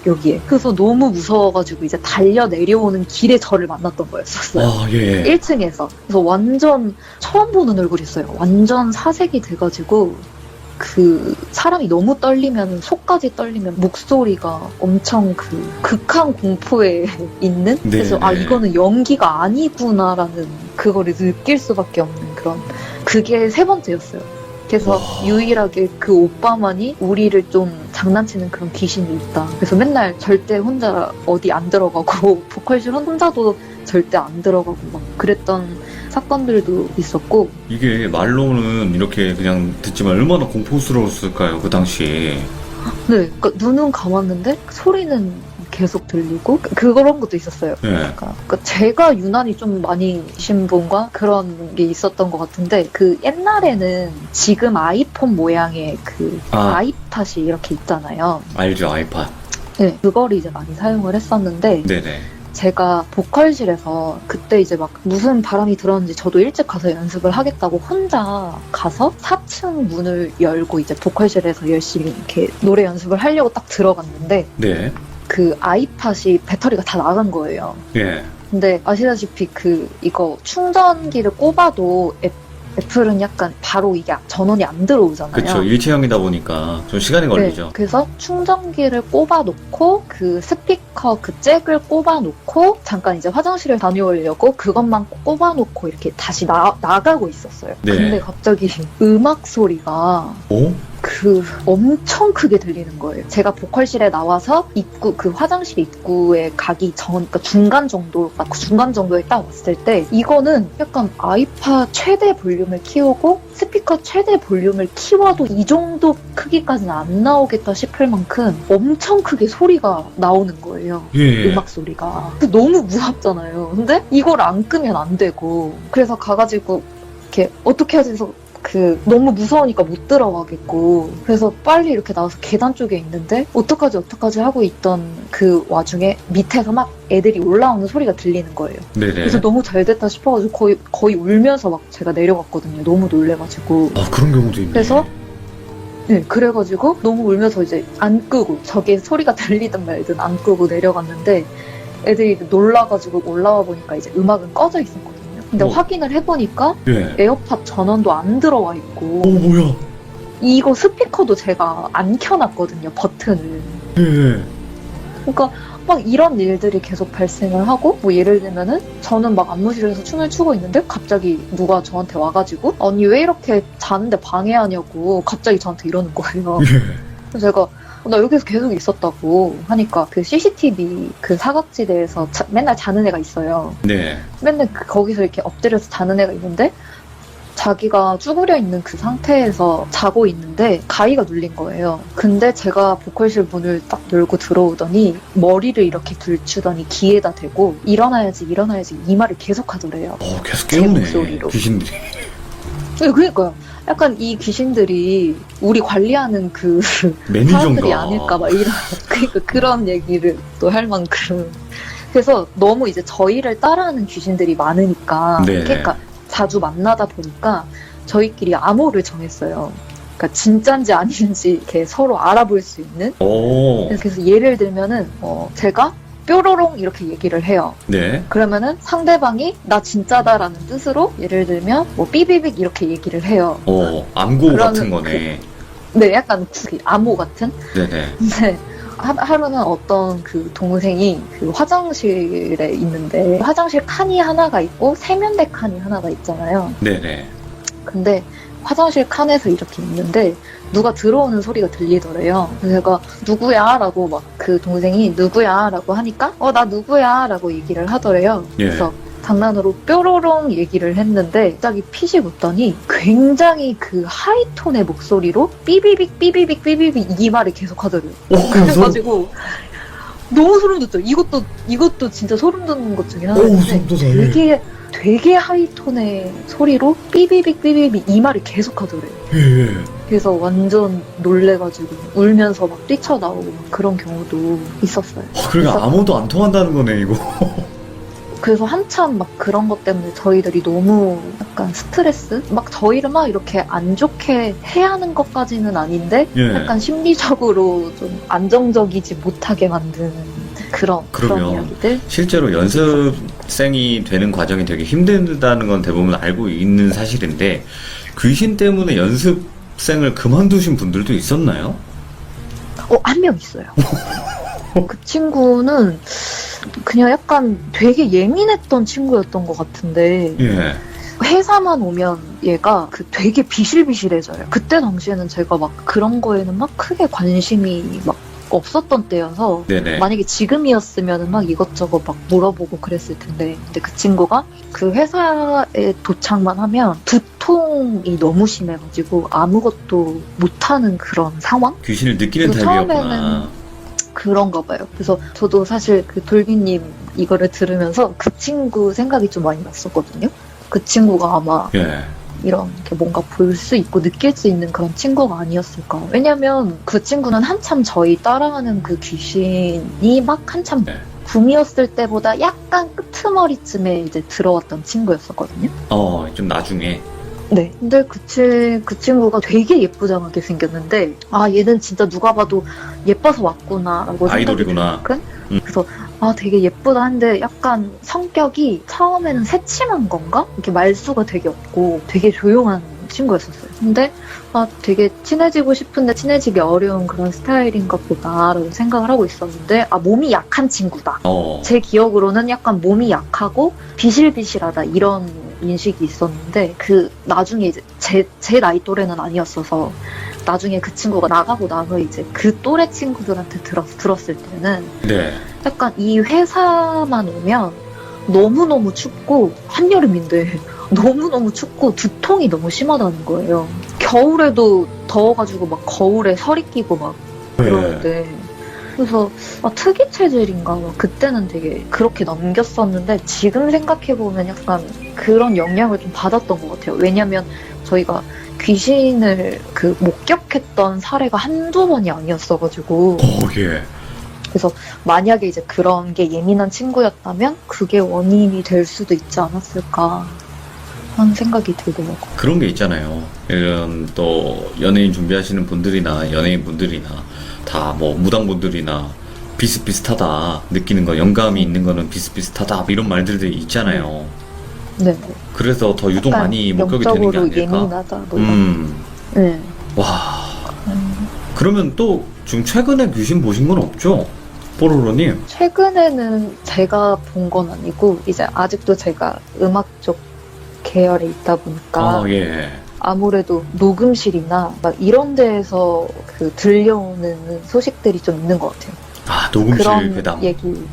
여기에. 그래서 너무 무서워가지고 이제 달려 내려오는 길에 저를 만났던 거였었어요. 아, 예. 1층에서. 그래서 완전 처음 보는 얼굴이었어요. 완전 사색이 돼가지고 그 사람이 너무 떨리면 속까지 떨리면 목소리가 엄청 그 극한 공포에 있는 네, 그래서 아 네. 이거는 연기가 아니구나라는 그거를 느낄 수밖에 없는 그런 그게 세 번째였어요. 그래서 와. 유일하게 그 오빠만이 우리를 좀 장난치는 그런 귀신이 있다. 그래서 맨날 절대 혼자 어디 안 들어가고 보컬실 혼자도 절대 안 들어가고 막 그랬던 사건들도 있었고 이게 말로는 이렇게 그냥 듣지만 얼마나 공포스러웠을까요, 그 당시에. 네, 그러니까 눈은 감았는데 소리는 계속 들리고 그런 것도 있었어요. 네. 그러니까 제가 유난히 좀 많이 신분과 그런 게 있었던 것 같은데 그 옛날에는 지금 아이폰 모양의 그 아이팟이 이렇게 있잖아요. 알죠, 아이팟. 네, 그걸 이제 많이 사용을 했었는데 네네. 제가 보컬실에서 그때 이제 막 무슨 바람이 들었는지 저도 일찍 가서 연습을 하겠다고 혼자 가서 4층 문을 열고 이제 보컬실에서 열심히 이렇게 노래 연습을 하려고 딱 들어갔는데 네. 그 아이팟이 배터리가 다 나간 거예요. 예. 근데 아시다시피 이거 충전기를 꼽아도 애플은 약간 바로 이게 전원이 안 들어오잖아요. 그쵸. 일체형이다 보니까 좀 시간이 걸리죠. 네, 그래서 충전기를 꼽아놓고 그 스피커 그 잭을 꼽아놓고 잠깐 이제 화장실을 다녀오려고 그것만 꼽아놓고 이렇게 다시 나가고 있었어요. 네. 근데 갑자기 음악 소리가 오? 엄청 크게 들리는 거예요. 제가 보컬실에 나와서 그 화장실 입구에 가기 그러니까 중간 정도에 딱 왔을 때 이거는 약간 아이팟 최대 볼륨을 키우고 스피커 최대 볼륨을 키워도 이 정도 크기까지는 안 나오겠다 싶을 만큼 엄청 크게 소리가 나오는 거예요. 예. 음악 소리가. 너무 무섭잖아요. 근데 이걸 안 끄면 안 되고 그래서 가가지고 이렇게 어떻게 하지 해서 너무 무서우니까 못 들어가겠고 그래서 빨리 이렇게 나와서 계단 쪽에 있는데 어떡하지 하고 있던 그 와중에 밑에서 막 애들이 올라오는 소리가 들리는 거예요. 네네. 그래서 너무 잘 됐다 싶어가지고 거의 울면서 막 제가 내려갔거든요. 너무 놀래가지고. 아, 그런 경우도 있네. 그래서 네, 그래가지고 너무 울면서 이제 안 끄고 저게 소리가 들리든 말든 안 끄고 내려갔는데 애들이 놀라가지고 올라와 보니까 이제 음악은 꺼져 있었거든요. 근데 확인을 해보니까 예. 에어팟 전원도 안 들어와 있고 오, 뭐야? 이거 스피커도 제가 안 켜놨거든요, 버튼을. 예. 그러니까 막 이런 일들이 계속 발생을 하고 뭐 예를 들면은 저는 막 안무실에서 춤을 추고 있는데 갑자기 누가 저한테 와가지고 아니 왜 이렇게 자는데 방해하냐고 갑자기 저한테 이러는 거예요. 예. 그래서 제가 나 여기서 계속 있었다고 하니까 그 CCTV 그 사각지대에서 맨날 자는 애가 있어요. 네. 맨날 거기서 이렇게 엎드려서 자는 애가 있는데 자기가 쭈그려 있는 그 상태에서 자고 있는데 가위가 눌린 거예요. 근데 제가 보컬실 문을 딱 열고 들어오더니 머리를 이렇게 들추더니 귀에다 대고 일어나야지 이 말을 계속 하더래요. 계속 제 깨우네. 목소리로. 귀신들이. 네, 그러니까요. 약간 이 귀신들이 우리 관리하는 그 매니저인가. 사람들이 아닐까 막 이런 그러니까 그런 얘기를 또 할 만큼 그래서 너무 이제 저희를 따라하는 귀신들이 많으니까 네. 그러니까 자주 만나다 보니까 저희끼리 암호를 정했어요. 그러니까 진짠지 아닌지 이렇게 서로 알아볼 수 있는. 오. 그래서 예를 들면은 제가 뾰로롱 이렇게 얘기를 해요. 네. 그러면은 상대방이 나 진짜다라는 뜻으로 예를 들면 뭐 삐비빅 이렇게 얘기를 해요. 암고 그러는 같은 거네. 네, 약간 암호 같은. 네네. 근데 하루는 어떤 그 동생이 그 화장실에 있는데 화장실 칸이 하나가 있고 세면대 칸이 하나가 있잖아요. 네네. 근데 화장실 칸에서 이렇게 있는데 누가 들어오는 소리가 들리더래요. 그래서 제가 누구야? 라고 막 그 동생이 누구야? 라고 하니까 나 누구야? 라고 얘기를 하더래요. 예. 그래서 장난으로 뾰로롱 얘기를 했는데 갑자기 핏이 붙더니 굉장히 그 하이톤의 목소리로 삐비빅 삐비빅 삐비빅 이 말을 계속 하더래요. 그래가지고 너무 소름 돋죠. 이것도 진짜 소름 돋는 것 중에 하나인데 되게 하이톤의 소리로 삐비빅 삐비빅 이 말을 계속 하더래요. 예. 그래서 완전 놀래가지고 울면서 막 뛰쳐나오고 막 그런 경우도 있었어요. 그러니까 아무도 안 통한다는 거네, 이거. 그래서 한참 막 그런 것 때문에 저희들이 너무 약간 스트레스? 막 저희를 막 이렇게 안 좋게 해야 하는 것까지는 아닌데 예. 약간 심리적으로 좀 안정적이지 못하게 만드는 그런 이야기들? 실제로 연습생이 되는 과정이 되게 힘들다는 건 대부분 알고 있는 사실인데 귀신 때문에 연습 학생을 그만두신 분들도 있었나요? 한 명 있어요. 그 친구는 그냥 약간 되게 예민했던 친구였던 것 같은데, 예. 회사만 오면 얘가 그 되게 비실비실해져요. 그때 당시에는 제가 막 그런 거에는 막 크게 관심이 막 없었던 때여서, 네네. 만약에 지금이었으면 막 이것저것 막 물어보고 그랬을 텐데, 근데 그 친구가 그 회사에 도착만 하면 두통이 너무 심해가지고 아무것도 못하는 그런 상황? 귀신을 느끼는 그래서 타입이었구나. 그런가 봐요. 그래서 저도 사실 그 돌비님 이거를 들으면서 그 친구 생각이 좀 많이 났었거든요. 그 친구가 아마 예. 이런 게 뭔가 볼 수 있고 느낄 수 있는 그런 친구가 아니었을까. 왜냐면 그 친구는 한참 저희 따라하는 그 귀신이 막 한참 네. 붐이었을 때보다 약간 끄트머리쯤에 이제 들어왔던 친구였었거든요. 좀 나중에. 네. 근데 그 친구가 되게 예쁘장하게 생겼는데, 아, 얘는 진짜 누가 봐도 예뻐서 왔구나라고 생각이 아이돌이구나. 들었거든? 그래서, 아, 되게 예쁘다 한데, 약간 성격이 처음에는 새침한 건가? 이렇게 말수가 되게 없고, 되게 조용한 친구였었어요. 근데, 아, 되게 친해지고 싶은데 친해지기 어려운 그런 스타일인가 보다라고 생각을 하고 있었는데, 아, 몸이 약한 친구다. 제 기억으로는 약간 몸이 약하고 비실비실하다 이런 인식이 있었는데, 그 나중에 이제 제 나이 또래는 아니었어서 나중에 그 친구가 나가고 나서 이제 그 또래 친구들한테 들었을 때는 네. 약간 이 회사만 오면 너무너무 춥고, 한여름인데 너무너무 춥고 두통이 너무 심하다는 거예요. 겨울에도 더워가지고 막 거울에 서리 끼고 막 그러는데, 그래서 특이 체질인가 막 그때는 되게 그렇게 넘겼었는데, 지금 생각해보면 약간 그런 영향을 좀 받았던 것 같아요. 왜냐면 저희가 귀신을 그 목격했던 사례가 한두 번이 아니었어가지고, 예. 그래서 만약에 이제 그런 게 예민한 친구였다면 그게 원인이 될 수도 있지 않았을까 하는 생각이 들더라고요. 그런 게 있잖아요. 이런 또 연예인 준비하시는 분들이나 연예인 분들이나 다 뭐 무당분들이나 비슷비슷하다 느끼는 거, 영감이 있는 거는 비슷비슷하다 뭐 이런 말들이 있잖아요. 네. 그래서 더 유독 약간 많이 목격이 되는 게 영적으로 아닐까. 예민하다 뭐 이런. 네. 와. 그러면 또 지금 최근에 귀신 보신 건 없죠? 뽀로로님? 최근에는 제가 본 건 아니고, 이제 아직도 제가 음악 쪽 계열에 있다 보니까 예. 아무래도 녹음실이나 막 이런 데에서 그 들려오는 소식들이 좀 있는 것 같아요. 아, 녹음실 그런 괴담. 얘기.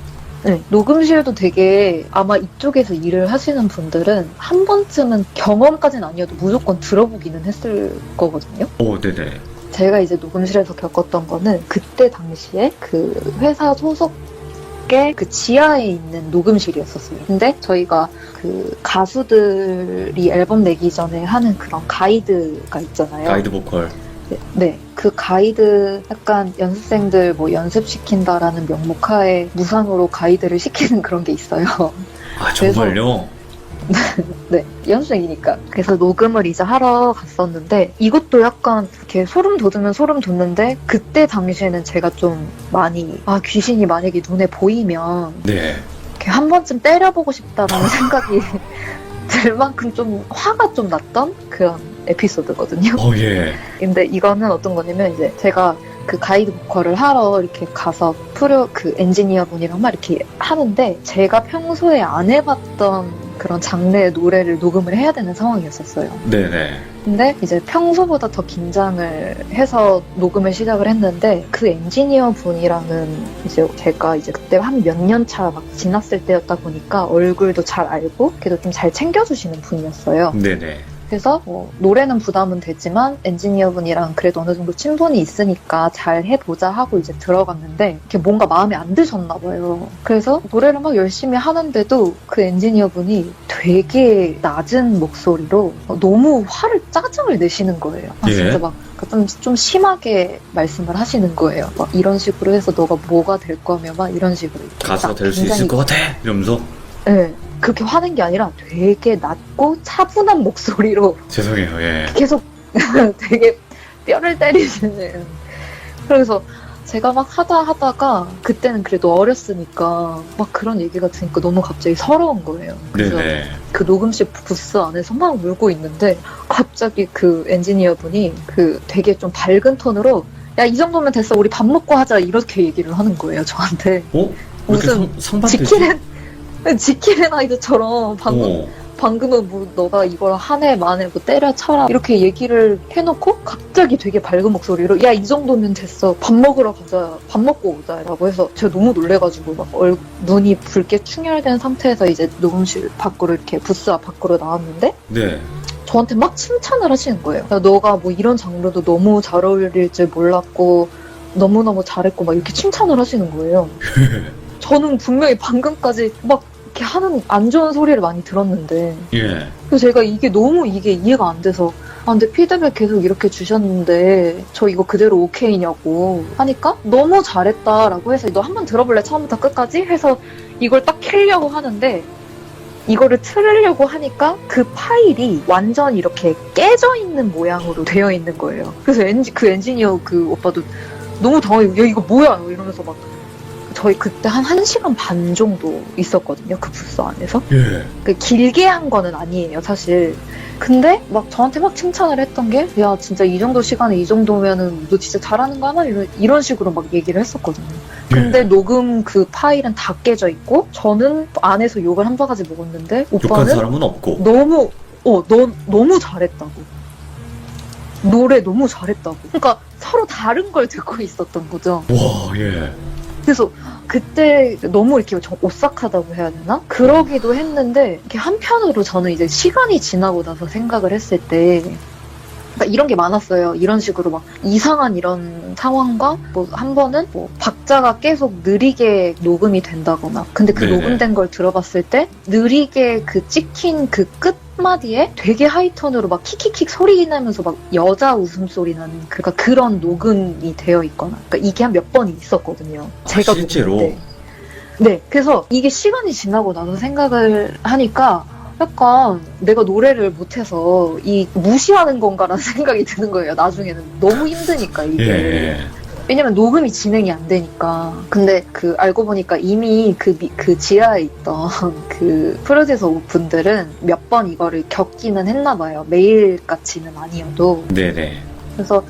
네, 녹음실도 되게 아마 이쪽에서 일을 하시는 분들은 한 번쯤은 경험까지는 아니어도 무조건 들어보기는 했을 거거든요. 네네. 제가 이제 녹음실에서 겪었던 거는 그때 당시에 그 회사 소속의 그 지하에 있는 녹음실이었었어요. 근데 저희가 그 가수들이 앨범 내기 전에 하는 그런 가이드가 있잖아요. 가이드 보컬. 네, 그 가이드 약간 연습생들 뭐 연습시킨다라는 명목하에 무상으로 가이드를 시키는 그런 게 있어요. 아, 정말요? 네, 연습생이니까. 그래서 녹음을 이제 하러 갔었는데, 이것도 약간 이렇게 소름 돋으면 소름 돋는데, 그때 당시에는 제가 좀 많이, 귀신이 만약에 눈에 보이면 네. 이렇게 한 번쯤 때려보고 싶다라는 생각이 들 만큼 좀 화가 좀 났던 그런 에피소드거든요. 예. 근데 이거는 어떤 거냐면, 이제 제가 그 가이드 보컬을 하러 이렇게 가서 그 엔지니어 분이랑 막 이렇게 하는데, 제가 평소에 안 해봤던 그런 장르의 노래를 녹음을 해야 되는 상황이었었어요. 네네. 근데 이제 평소보다 더 긴장을 해서 녹음을 시작을 했는데, 그 엔지니어 분이랑은 이제 제가 이제 그때 한 몇 년 차 막 지났을 때였다 보니까 얼굴도 잘 알고 그래도 좀 잘 챙겨주시는 분이었어요. 네네. 그래서 노래는 부담은 되지만 엔지니어 분이랑 그래도 어느 정도 친분이 있으니까 잘 해보자 하고 이제 들어갔는데, 이렇게 뭔가 마음에 안 드셨나 봐요. 그래서 노래를 막 열심히 하는데도 그 엔지니어 분이 되게 낮은 목소리로 너무 짜증을 내시는 거예요. 진짜 막 좀 심하게 말씀을 하시는 거예요. 막 이런 식으로 해서 너가 뭐가 될 거면 막 이런 식으로. 가수가 될 수 있을 것 같아! 이러면서? 네. 그렇게 화낸 게 아니라 되게 낮고 차분한 목소리로 죄송해요, 예. 계속 되게 뼈를 때리시는. 그래서 제가 막 하다가, 그때는 그래도 어렸으니까 막 그런 얘기가 드니까 너무 갑자기 서러운 거예요. 그래서 네네. 그 녹음실 부스 안에서 막 울고 있는데, 갑자기 그 엔지니어 분이 그 되게 좀 밝은 톤으로 야, 이 정도면 됐어. 우리 밥 먹고 하자. 이렇게 얘기를 하는 거예요, 저한테. 어? 왜 이렇게 무슨 상반되지? 지킬앤 아이드처럼 방금은 뭐 너가 이걸 한 해 만에 뭐 때려쳐라 이렇게 얘기를 해놓고 갑자기 되게 밝은 목소리로 야, 이 정도면 됐어. 밥 먹으러 가자. 밥 먹고 오자. 라고 해서 제가 너무 놀래가지고 막 눈이 붉게 충혈된 상태에서 이제 녹음실 밖으로 이렇게 부스 앞 밖으로 나왔는데 네. 저한테 막 칭찬을 하시는 거예요. 야, 너가 뭐 이런 장르도 너무 잘 어울릴 줄 몰랐고 너무너무 잘했고 막 이렇게 칭찬을 하시는 거예요. 저는 분명히 방금까지 막 이렇게 하는 안 좋은 소리를 많이 들었는데 예. 그래서 제가 이게 너무 이해가 안 돼서 근데 피드백 계속 이렇게 주셨는데 저 이거 그대로 오케이냐고 하니까 너무 잘했다라고 해서 너 한번 들어볼래? 처음부터 끝까지? 해서 이걸 딱 켜려고 하는데 이거를 틀으려고 하니까 그 파일이 완전 이렇게 깨져 있는 모양으로 되어 있는 거예요. 그래서 그 엔지니어 그 오빠도 너무 당황해. 야, 이거 뭐야? 이러면서 막 저희 그때 한 1시간 반 정도 있었거든요. 그 부스 안에서. 예. 그 길게 한 거는 아니에요, 사실. 근데 막 저한테 막 칭찬을 했던 게 야, 진짜 이 정도 시간에 이 정도면은 너 진짜 잘하는 거 하나? 이런 식으로 막 얘기를 했었거든요. 근데 녹음 그 파일은 다 깨져 있고 저는 안에서 욕을 한 바가지 먹었는데 욕한 오빠는 사람은 없고. 너무 잘했다고. 노래 너무 잘했다고. 그러니까 서로 다른 걸 듣고 있었던 거죠. 와, 예. 그래서 그때 너무 이렇게 오싹하다고 해야 되나? 그러기도 했는데 이렇게 한편으로 저는 이제 시간이 지나고 나서 생각을 했을 때 그러니까 이런 게 많았어요. 이런 식으로 막 이상한 이런 상황과 뭐 한 번은 뭐 박자가 계속 느리게 녹음이 된다거나 근데 그 네네. 녹음된 걸 들어봤을 때 느리게 그 찍힌 그 끝마디에 되게 하이톤으로 막 킥킥킥 소리 나면서 막 여자 웃음소리 나는 그러니까 그런 녹음이 되어 있거나 그러니까 이게 한 몇 번이 있었거든요. 제가 실제로? 녹음할 때. 네. 그래서 이게 시간이 지나고 나서 생각을 하니까 약간 내가 노래를 못해서 이 무시하는 건가라는 생각이 드는 거예요. 나중에는 너무 힘드니까 이게. 예. 왜냐면 녹음이 진행이 안 되니까. 근데 그 알고 보니까 이미 그 지하에 있던 그 프로듀서 분들은 몇 번 이거를 겪기는 했나 봐요. 매일같이는 아니어도. 네네. 그래서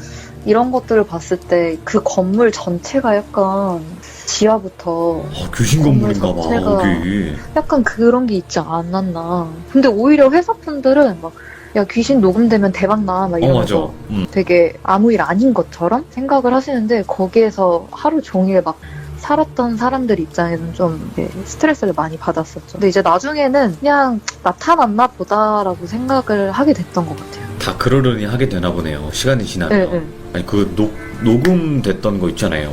이런 것들을 봤을 때 그 건물 전체가 약간 지하부터 귀신 건물인가 봐, 자체가- 여기. 약간 그런 게 있지 않았나. 근데 오히려 회사분들은 막, 야, 귀신 녹음되면 대박나, 막 맞아. 이러면서 되게 아무 일 아닌 것처럼 생각을 하시는데, 거기에서 하루 종일 막 살았던 사람들 입장에는 좀 스트레스를 많이 받았었죠. 근데 이제 나중에는 그냥 나타났나 보다라고 생각을 하게 됐던 것 같아요. 다 그러려니 하게 되나 보네요. 시간이 지나면. 네, 아니, 그 녹음됐던 거 있잖아요.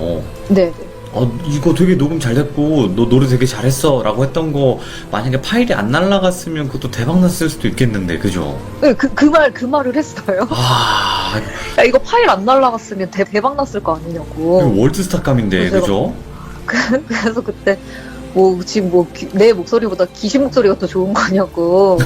네. 네. 이거 되게 녹음 잘 됐고, 너 노래 되게 잘했어. 라고 했던 거, 만약에 파일이 안 날라갔으면 그것도 대박 났을 수도 있겠는데, 그죠? 네, 그 말을 했어요. 야, 이거 파일 안 날라갔으면 대박 났을 거 아니냐고. 이거 월드스타감인데, 그래서 그죠? 그래서 그때 지금 내 목소리보다 귀신 목소리가 더 좋은 거냐고.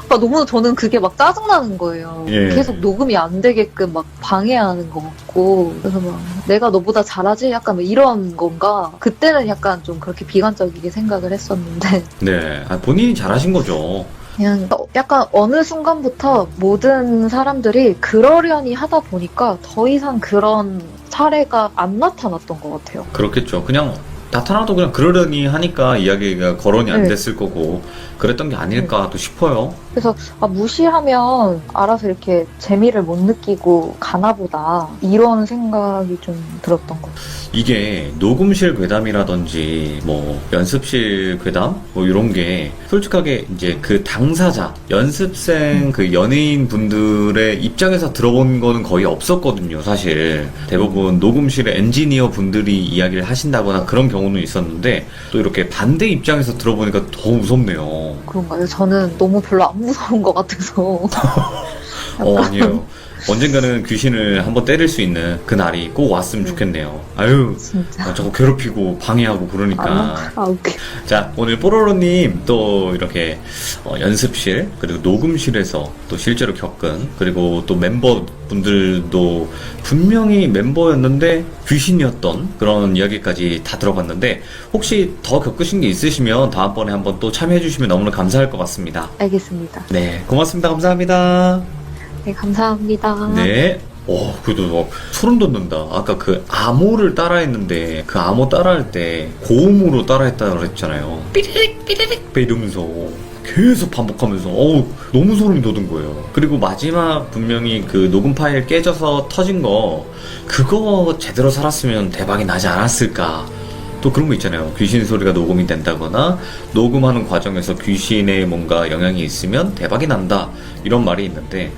너무 저는 그게 막 짜증나는 거예요. 예. 계속 녹음이 안 되게끔 막 방해하는 것 같고. 그래서 막 내가 너보다 잘하지? 약간 뭐 이런 건가? 그때는 약간 좀 그렇게 비관적이게 생각을 했었는데. 네. 본인이 잘하신 거죠. 그냥 약간 어느 순간부터 모든 사람들이 그러려니 하다 보니까 더 이상 그런 사례가 안 나타났던 것 같아요. 그렇겠죠. 그냥 나타나도 그냥 그러려니 하니까 이야기가 거론이 안 네. 됐을 거고 그랬던 게 아닐까 또 싶어요. 그래서 무시하면 알아서 이렇게 재미를 못 느끼고 가나보다 이런 생각이 좀 들었던 것 같아요. 이게 녹음실 괴담이라든지 뭐 연습실 괴담 뭐 이런 게 솔직하게 이제 그 당사자 연습생 그 연예인 분들의 입장에서 들어본 거는 거의 없었거든요. 사실 대부분 녹음실의 엔지니어 분들이 이야기를 하신다거나 그런 경우는 있었는데 또 이렇게 반대 입장에서 들어보니까 더 무섭네요. 그런가요? 저는 너무 별로 안 무서운 것 같아서. 아니에요. 언젠가는 귀신을 한번 때릴 수 있는 그 날이 꼭 왔으면 좋겠네요. 아유, 진짜. 자꾸 괴롭히고 방해하고 그러니까. 웃겨. 자, 오늘 뽀로로님 또 이렇게 연습실 그리고 녹음실에서 또 실제로 겪은 그리고 또 멤버분들도 분명히 멤버였는데 귀신이었던 그런 이야기까지 다 들어봤는데 혹시 더 겪으신 게 있으시면 다음번에 한번 또 참여해 주시면 너무나 감사할 것 같습니다. 알겠습니다. 네, 고맙습니다. 감사합니다. 네, 감사합니다. 네. 그래도 막 소름 돋는다. 아까 그 암호를 따라했는데 그 암호 따라할 때 고음으로 따라했다고 그랬잖아요. 삐리릭 삐리릭 이러면서 계속 반복하면서 너무 소름이 돋은 거예요. 그리고 마지막 분명히 그 녹음 파일 깨져서 터진 거 그거 제대로 살았으면 대박이 나지 않았을까. 또 그런 거 있잖아요. 귀신 소리가 녹음이 된다거나 녹음하는 과정에서 귀신의 뭔가 영향이 있으면 대박이 난다 이런 말이 있는데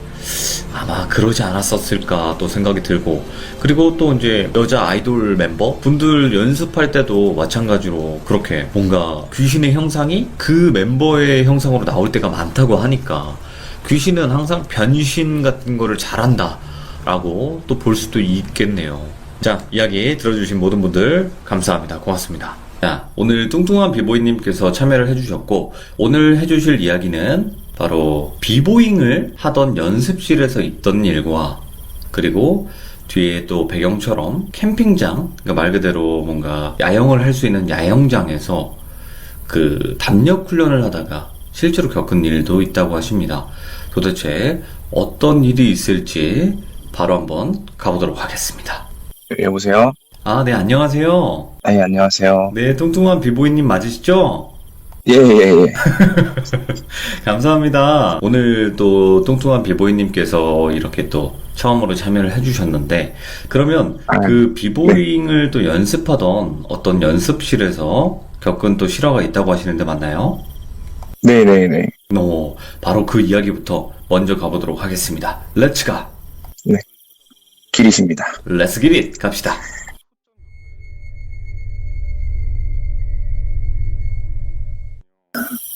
아마 그러지 않았었을까 또 생각이 들고, 그리고 또 이제 여자 아이돌 멤버 분들 연습할 때도 마찬가지로 그렇게 뭔가 귀신의 형상이 그 멤버의 형상으로 나올 때가 많다고 하니까 귀신은 항상 변신 같은 거를 잘한다 라고 또 볼 수도 있겠네요. 자, 이야기 들어주신 모든 분들 감사합니다. 고맙습니다. 자, 오늘 뚱뚱한 비보이님께서 참여를 해주셨고, 오늘 해주실 이야기는 바로 비보잉을 하던 연습실에서 있던 일과, 그리고 뒤에 또 배경처럼 캠핑장, 그러니까 말 그대로 뭔가 야영을 할 수 있는 야영장에서 그 담력 훈련을 하다가 실제로 겪은 일도 있다고 하십니다. 도대체 어떤 일이 있을지 바로 한번 가보도록 하겠습니다. 여보세요? 네, 안녕하세요. 네, 안녕하세요. 네, 뚱뚱한 비보이님 맞으시죠? 예. 감사합니다. 오늘 또 뚱뚱한 비보이님께서 이렇게 또 처음으로 참여를 해주셨는데, 그러면 그 비보잉을 또 연습하던 어떤 연습실에서 겪은 또 실화가 있다고 하시는데 맞나요? 네네네. 바로 그 이야기부터 먼저 가보도록 하겠습니다. 렛츠 가! 네. 길이십니다. 렛츠 기릿! 갑시다.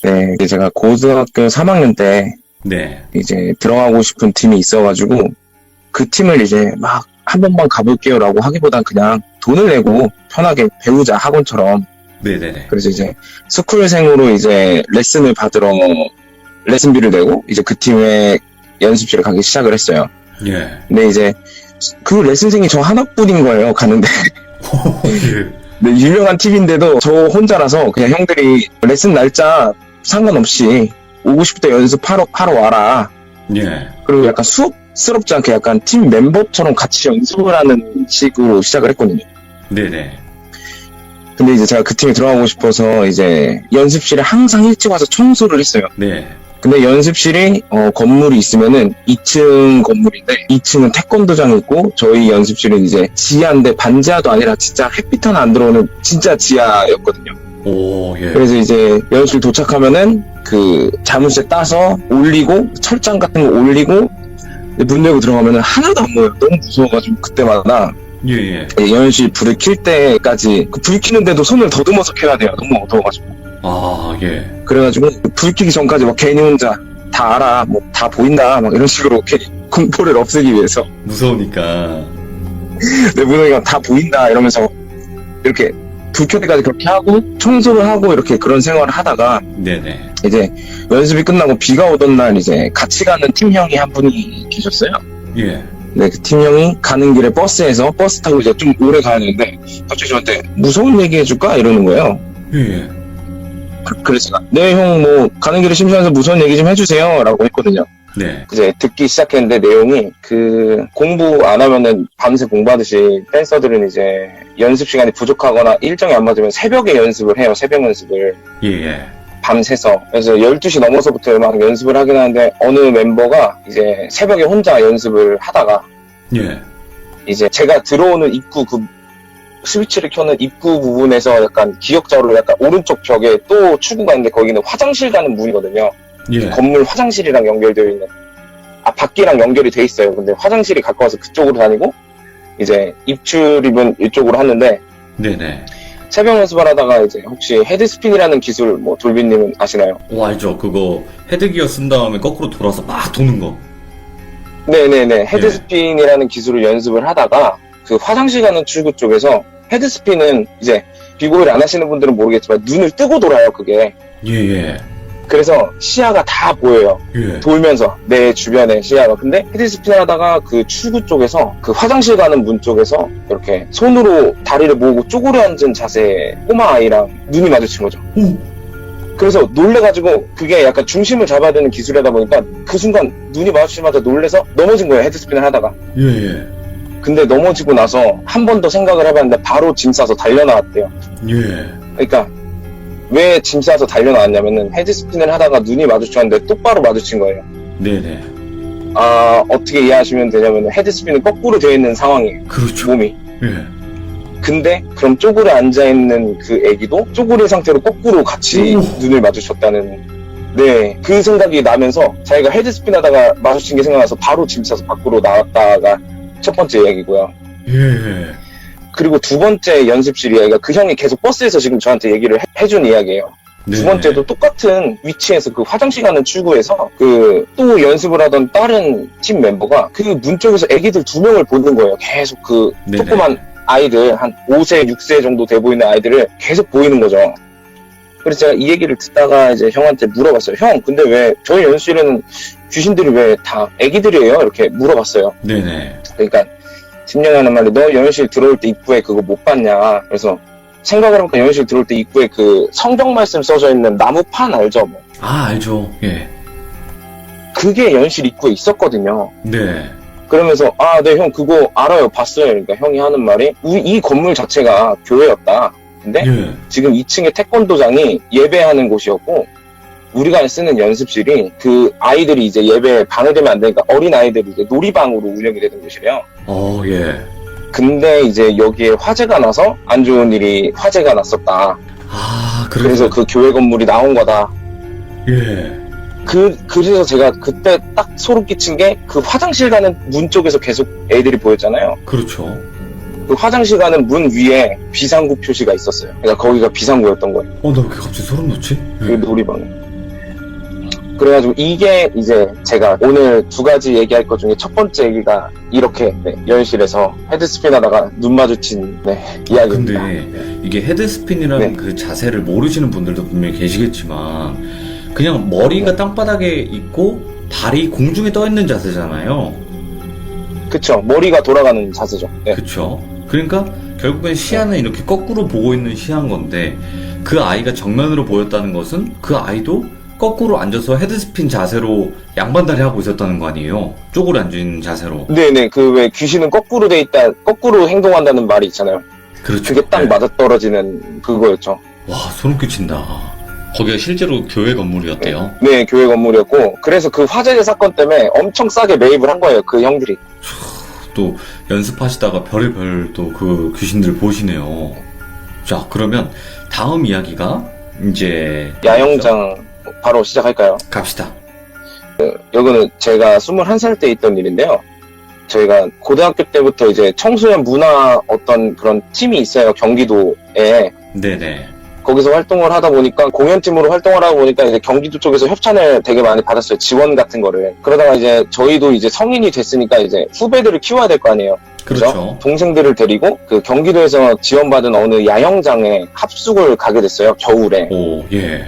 네, 이제 제가 고등학교 3학년 때 네. 이제 들어가고 싶은 팀이 있어가지고 그 팀을 이제 막 한 번만 가볼게요라고 하기보단 그냥 돈을 내고 편하게 배우자 학원처럼. 네네네. 그래서 이제 스쿨생으로 이제 레슨을 받으러 레슨비를 내고 이제 그 팀의 연습실에 가기 시작을 했어요. 예. 근데 이제 그 레슨생이 저 하나뿐인 거예요, 가는데. 네, 유명한 팀인데도 저 혼자라서 그냥 형들이 레슨 날짜 상관없이 오고 싶을 때 연습하러 와라. 예. 그리고 약간 수업스럽지 않게 약간 팀 멤버처럼 같이 연습을 하는 식으로 시작을 했거든요. 네네. 근데 이제 제가 그 팀에 들어가고 싶어서 이제 연습실에 항상 일찍 와서 청소를 했어요. 네. 근데 연습실이 건물이 있으면은 2층 건물인데 2층은 태권도장이 있고 저희 연습실은 이제 지하인데 반지하도 아니라 진짜 햇빛 하나 안 들어오는 진짜 지하였거든요. 오, 예. 그래서 이제 연습실 도착하면은 그 자물쇠 따서 올리고 철장 같은 거 올리고 문 열고 들어가면은 하나도 안 보여요. 너무 무서워가지고 그때마다 예. 연습실 불을 킬 때까지 그 불 켜는데도 손을 더듬어서 켜야 돼요. 너무 어두워가지고. 예. 그래가지고 불 켜기 전까지 막 괜히 혼자 다 알아, 뭐 다 보인다, 막 이런 식으로 괜히 공포를 없애기 위해서 무서우니까. 내 무너기가 다 보인다 이러면서 이렇게 불 켤 때까지 그렇게 하고 청소를 하고 이렇게 그런 생활을 하다가 네네. 이제 연습이 끝나고 비가 오던 날 이제 같이 가는 팀형이 한 분이 계셨어요. 예. 네, 그 팀형이 가는 길에 버스에서 버스 타고 이제 좀 오래 가야 되는데 갑자기 저한테 무서운 얘기 해줄까 이러는 거예요. 예. 그래서 제가 네, 형 뭐 가는 길에 심심해서 무서운 얘기 좀 해주세요 라고 했거든요. 네. 이제 듣기 시작했는데 내용이 그 공부 안 하면은 밤새 공부하듯이 댄서들은 이제 연습 시간이 부족하거나 일정이 안 맞으면 새벽에 연습을 해요. 새벽 연습을 예. 밤새서. 그래서 12시 넘어서부터 막 연습을 하긴 하는데 어느 멤버가 이제 새벽에 혼자 연습을 하다가 예. 이제 제가 들어오는 입구 그 스위치를 켜는 입구 부분에서 약간 기역자로 약간 오른쪽 벽에 또 출구가 있는데 거기는 화장실 가는 문이거든요. 예. 건물 화장실이랑 연결되어 있는 밖이랑 연결이 돼 있어요. 근데 화장실이 가까워서 그쪽으로 다니고 이제 입출입은 이쪽으로 하는데 네네. 새벽 연습을 하다가 이제 혹시 헤드스핀이라는 기술 뭐 돌비님은 아시나요? 알죠. 그거 헤드기어 쓴 다음에 거꾸로 돌아서 막 도는 거. 네네네. 헤드스핀이라는 기술을 연습을 하다가 그 화장실 가는 출구 쪽에서 헤드스핀은 이제 비보이를 안 하시는 분들은 모르겠지만 눈을 뜨고 돌아요. 그게. 예. 그래서 시야가 다 보여요. 예. 돌면서 내 주변에 시야가. 근데 헤드스핀을 하다가 그 출구 쪽에서 그 화장실 가는 문 쪽에서 이렇게 손으로 다리를 모으고 쪼그려 앉은 자세의 꼬마 아이랑 눈이 마주친 거죠. 오. 그래서 놀래가지고 그게 약간 중심을 잡아야 되는 기술이다 보니까 그 순간 눈이 마주치자마자 놀래서 넘어진 거예요. 헤드스핀을 하다가. 예. 근데 넘어지고 나서 한 번 더 생각을 해봤는데 바로 짐 싸서 달려나왔대요. 예. 그러니까 왜 짐 싸서 달려나왔냐면은 헤드스핀을 하다가 눈이 마주쳤는데 똑바로 마주친 거예요. 네네. 아, 어떻게 이해하시면 되냐면은 헤드스핀은 거꾸로 되어 있는 상황이에요. 그렇죠. 몸이. 예. 근데 그럼 쪼그려 앉아있는 그 애기도 쪼그린 상태로 거꾸로 같이 오. 눈을 마주쳤다는, 네, 그 생각이 나면서 자기가 헤드스핀 하다가 마주친 게 생각나서 바로 짐 싸서 밖으로 나왔다가 첫 번째 이야기고요. 예. 그리고 두 번째 연습실 이야기가 그 형이 계속 버스에서 지금 저한테 얘기를 해준 이야기예요. 네. 두 번째도 똑같은 위치에서 그 화장실 가는 출구에서 그 또 연습을 하던 다른 팀 멤버가 그 문 쪽에서 애기들 2명을 보는 거예요. 계속 그 네네. 조그만 아이들, 한 5세, 6세 정도 돼 보이는 아이들을 계속 보이는 거죠. 그래서 제가 이 얘기를 듣다가 이제 형한테 물어봤어요. 형, 근데 왜 저희 연습실에는 귀신들이 왜 다 애기들이에요? 이렇게 물어봤어요. 네네. 그러니까 팀장이 하는 말이 너 연습실 들어올 때 입구에 그거 못 봤냐? 그래서 생각을 해보니까 연습실 들어올 때 입구에 그 성경 말씀 써져 있는 나무판 알죠? 뭐. 아, 알죠. 예. 그게 연습실 입구에 있었거든요. 네. 그러면서 아, 네, 형 그거 알아요. 봤어요. 그러니까 형이 하는 말이 이 건물 자체가 교회였다. 근데 예. 지금 2층에 태권도장이 예배하는 곳이었고 우리가 쓰는 연습실이 그 아이들이 이제 예배 방해되면 안 되니까 어린 아이들이 이제 놀이방으로 운영이 되는 곳이래요. 예. 근데 이제 여기에 화재가 나서 안 좋은 일이 화재가 났었다. 아, 그래서 그 교회 건물이 나온 거다. 예. 그래서 제가 그때 딱 소름 끼친 게 그 화장실 가는 문 쪽에서 계속 애들이 보였잖아요. 그렇죠. 그 화장실 가는 문 위에 비상구 표시가 있었어요. 그러니까 거기가 비상구였던 거예요. 나 왜 갑자기 소름 돋지? 그 놀이방에. 그래가지고 이게 이제 제가 오늘 두 가지 얘기할 것 중에 첫 번째 얘기가 이렇게 연실에서 헤드스핀 하다가 눈 마주친 이야기입니다. 근데 이게 헤드스핀이라는 네. 그 자세를 모르시는 분들도 분명히 계시겠지만 그냥 머리가 땅바닥에 있고 발이 공중에 떠 있는 자세잖아요. 그쵸. 머리가 돌아가는 자세죠. 네. 그쵸? 그러니까 결국엔 시야는 이렇게 거꾸로 보고 있는 시야인 건데 그 아이가 정면으로 보였다는 것은 그 아이도 거꾸로 앉아서 헤드스핀 자세로 양반다리 하고 있었다는 거 아니에요? 쪼그려 앉아있는 자세로. 네네. 그 왜 귀신은 거꾸로 돼 있다, 거꾸로 행동한다는 말이 있잖아요. 그렇죠. 그게 딱 네. 맞아떨어지는 그거였죠. 와, 소름 끼친다. 거기가 실제로 교회 건물이었대요. 네, 교회 건물이었고, 그래서 그 화재 사건 때문에 엄청 싸게 매입을 한 거예요, 그 형들이. 또 연습하시다가 별의별 또 그 귀신들 보시네요. 자, 그러면 다음 이야기가 이제 야영장 바로 시작할까요? 갑시다. 이거는 제가 21살 때 있던 일인데요. 저희가 고등학교 때부터 이제 청소년 문화 어떤 그런 팀이 있어요, 경기도에. 네네. 거기서 활동을 하다 보니까 공연팀으로 활동을 하다 보니까 이제 경기도 쪽에서 협찬을 되게 많이 받았어요. 지원 같은 거를. 그러다가 이제 저희도 이제 성인이 됐으니까 이제 후배들을 키워야 될 거 아니에요. 그렇죠. 동생들을 데리고 그 경기도에서 지원받은 어느 야영장에 합숙을 가게 됐어요. 겨울에. 오, 예.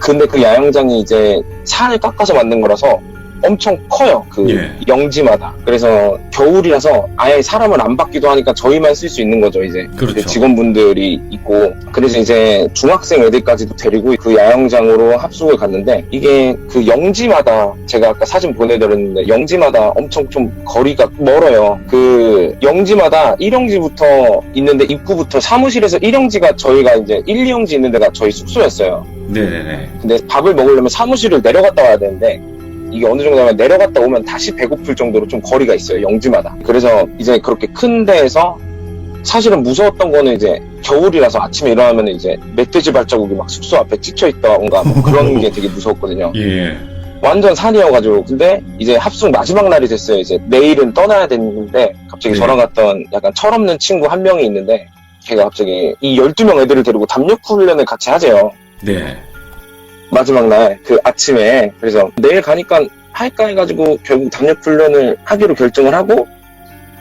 근데 그 야영장이 이제 산을 깎아서 만든 거라서 엄청 커요. 그 예. 영지마다. 그래서 겨울이라서 아예 사람을 안 받기도 하니까 저희만 쓸 수 있는 거죠, 이제. 그렇죠. 그 직원분들이 있고. 그래서 이제 중학생 애들까지도 데리고 그 야영장으로 합숙을 갔는데 이게 그 영지마다 제가 아까 사진 보내드렸는데 영지마다 엄청 좀 거리가 멀어요. 그 영지마다 1영지부터 있는데 입구부터 사무실에서 1영지가 저희가 이제 1, 2영지 있는 데가 저희 숙소였어요. 네네네. 근데 밥을 먹으려면 사무실을 내려갔다 와야 되는데 이게 어느 정도 하면 내려갔다 오면 다시 배고플 정도로 좀 거리가 있어요, 영지마다. 그래서 이제 그렇게 큰 데에서 사실은 무서웠던 거는 이제 겨울이라서 아침에 일어나면 이제 멧돼지 발자국이 막 숙소 앞에 찍혀있다던가 뭐 그런 게 되게 무서웠거든요. 예. 완전 산이어가지고. 근데 이제 합숙 마지막 날이 됐어요. 이제 내일은 떠나야 됐는데 갑자기 네. 저랑 갔던 약간 철없는 친구 한 명이 있는데 걔가 갑자기 이 12명 애들을 데리고 담력 훈련을 같이 하재요. 네. 마지막 날 그 아침에. 그래서 내일 가니까 할까 해가지고 결국 담력 훈련을 하기로 결정을 하고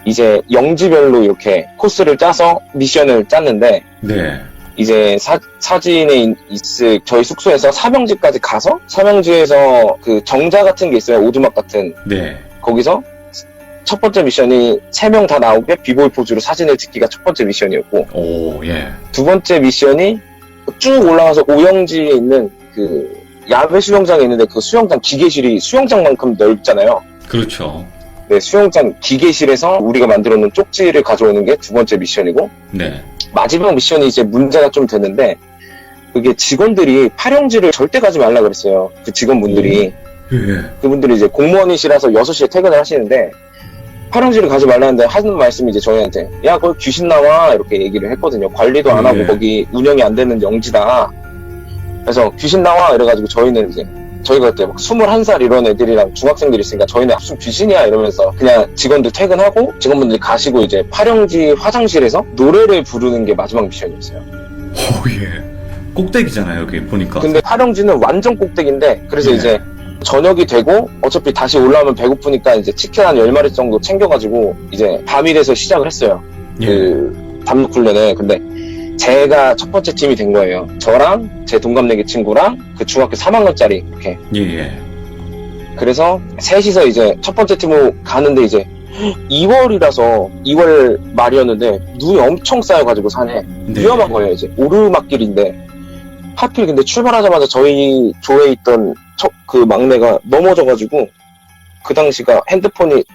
이제 영지별로 이렇게 코스를 짜서 미션을 짰는데 네. 이제 사진에 있을 저희 숙소에서 삼형지까지 가서 삼형지에서 그 정자 같은 게 있어요. 오두막 같은. 네. 거기서 첫 번째 미션이 3명 다 나오게 비보이 포즈로 사진을 찍기가 첫 번째 미션이었고 오, 예. 두 번째 미션이 쭉 올라가서 오영지에 있는 그 야외 수영장에 있는데 그 수영장 기계실이 수영장만큼 넓잖아요. 그렇죠. 네, 수영장 기계실에서 우리가 만들어 놓은 쪽지를 가져오는 게 두 번째 미션이고, 네. 마지막 미션이 이제 문제가 좀 됐는데, 그게 직원들이 파령지를 절대 가지 말라 그랬어요. 그 직원분들이. 예. 그분들이 이제 공무원이시라서 6시에 퇴근을 하시는데, 파령지를 가지 말라는데 하는 말씀이 이제 저희한테, 야, 거기 귀신 나와. 이렇게 얘기를 했거든요. 관리도 안 하고 예. 거기 운영이 안 되는 영지다. 그래서 귀신 나와. 이래가지고 저희는 이제, 저희가 그때 막 21살 이런 애들이랑 중학생들이 있으니까 저희는 무슨 귀신이야 이러면서 그냥 직원들 퇴근하고 직원분들이 가시고 이제 파령지 화장실에서 노래를 부르는 게 마지막 미션이었어요. 오, 예. 꼭대기잖아요, 여기 보니까. 근데 파령지는 완전 꼭대기인데 그래서 네. 이제 저녁이 되고 어차피 다시 올라오면 배고프니까 이제 치킨 한 10마리 정도 챙겨가지고 이제 밤이 돼서 시작을 했어요. 예. 그 담력 훈련을. 근데 제가 첫 번째 팀이 된 거예요. 저랑 제 동갑내기 친구랑 그 중학교 3학년짜리 이렇게. 예, 예. 그래서 셋이서 이제 첫 번째 팀으로 가는데 이제 2월이라서 2월 말이었는데 눈이 엄청 쌓여가지고 산에 네. 위험한 거예요. 이제 오르막길인데 하필 근데 출발하자마자 저희 조에 있던 그 막내가 넘어져가지고 그 당시가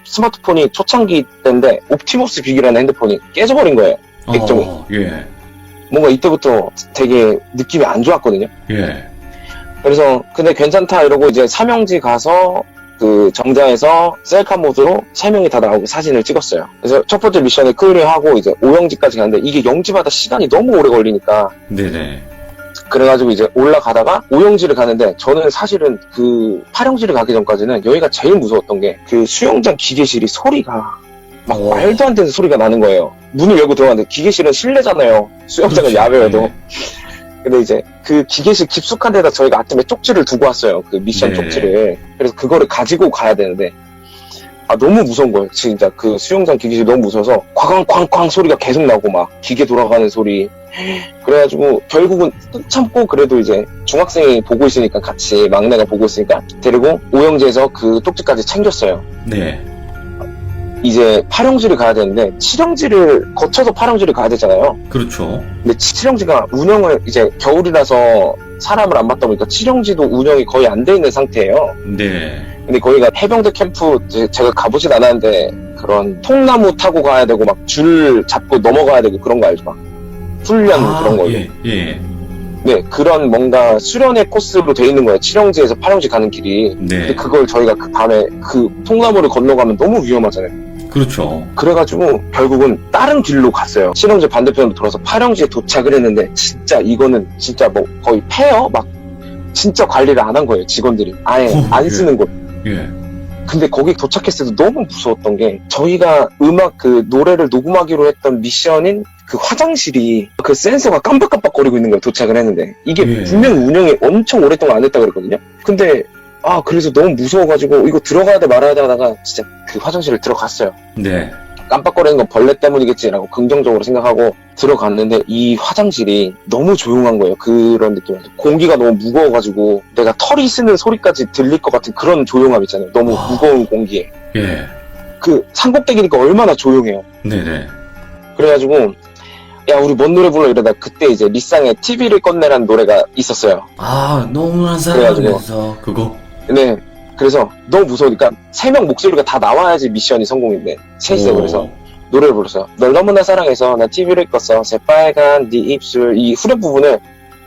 스마트폰이 초창기 때인데 옵티머스 빅이라는 핸드폰이 깨져버린 거예요. 액정이. 예. 뭔가 이때부터 되게 느낌이 안 좋았거든요. 예. 그래서 근데 괜찮다 이러고 이제 삼형지 가서 그 정자에서 셀카 모드로 3명이 다 나오고 사진을 찍었어요. 그래서 첫 번째 미션을 클리어하고 이제 오영지까지 가는데 이게 영지마다 시간이 너무 오래 걸리니까 네네. 그래가지고 이제 올라가다가 오영지를 가는데 저는 사실은 그 파령지를 가기 전까지는 여기가 제일 무서웠던 게 그 수영장 기계실이 소리가 막 오. 말도 안 되는 소리가 나는 거예요. 문을 열고 들어갔는데 기계실은 실내잖아요. 수영장은 그렇지. 야외여도. 네. 근데 이제 그 기계실 깊숙한 데다 저희가 아침에 쪽지를 두고 왔어요. 그 미션 네. 쪽지를. 그래서 그거를 가지고 가야 되는데 너무 무서운 거예요. 진짜 그 수영장 기계실이 너무 무서워서 쾅쾅쾅쾅 소리가 계속 나고 막 기계 돌아가는 소리. 그래가지고 결국은 꾹 참고 그래도 이제 중학생이 보고 있으니까 같이 막내가 보고 있으니까 데리고 오영지에서 그 쪽지까지 챙겼어요. 네. 이제 파령지를 가야 되는데 칠영지를 거쳐서 파령지를 가야 되잖아요. 그렇죠. 근데 칠영지가 운영을 이제 겨울이라서 사람을 안 받다 보니까 칠영지도 운영이 거의 안 돼 있는 상태예요. 네. 근데 거기가 해병대 캠프 제가 가보진 않았는데 그런 통나무 타고 가야 되고 막 줄 잡고 넘어가야 되고 그런 거 알죠? 막 훈련 그런 거. 예, 예. 네, 그런 뭔가 수련의 코스로 돼 있는 거예요. 칠영지에서 파령지 가는 길이. 네. 근데 그걸 저희가 그 밤에 그 통나무를 건너가면 너무 위험하잖아요. 그렇죠. 그래가지고 결국은 다른 길로 갔어요. 칠영지 반대편으로 돌아서 파령지에 도착을 했는데 진짜 이거는 진짜 뭐 거의 폐허? 막 진짜 관리를 안 한 거예요. 직원들이 아예 안 예. 쓰는 곳. 예. 근데 거기 도착했을 때도 너무 무서웠던 게 저희가 음악 그 노래를 녹음하기로 했던 미션인 그 화장실이 그 센서가 깜빡깜빡거리고 있는 거예요. 도착을 했는데 이게 예. 분명 운영이 엄청 오랫동안 안 했다 그랬거든요. 근데 그래서 너무 무서워가지고 이거 들어가야 돼 말아야 돼 하다가 진짜 그 화장실을 들어갔어요. 네. 깜빡거리는 건 벌레 때문이겠지라고 긍정적으로 생각하고 들어갔는데 이 화장실이 너무 조용한 거예요. 그런 느낌이었어요. 공기가 너무 무거워가지고 내가 털이 쓰는 소리까지 들릴 것 같은 그런 조용함 있잖아요. 너무 와. 무거운 공기에. 예. 그 산꼭대기니까 얼마나 조용해요. 네네. 그래가지고 야 우리 뭔 노래 불러 이러다 그때 이제 리쌍의 TV를 꺼내라는 노래가 있었어요. 너무나 그래가지고. 사랑해서 그거. 네. 그래서 너무 무서우니까 3명 목소리가 다 나와야지 미션이 성공인데 셋이서 그래서 노래를 불렀어요. 널 너무나 사랑해서 난 TV를 껐어 새빨간 네 입술 이 후렴 부분을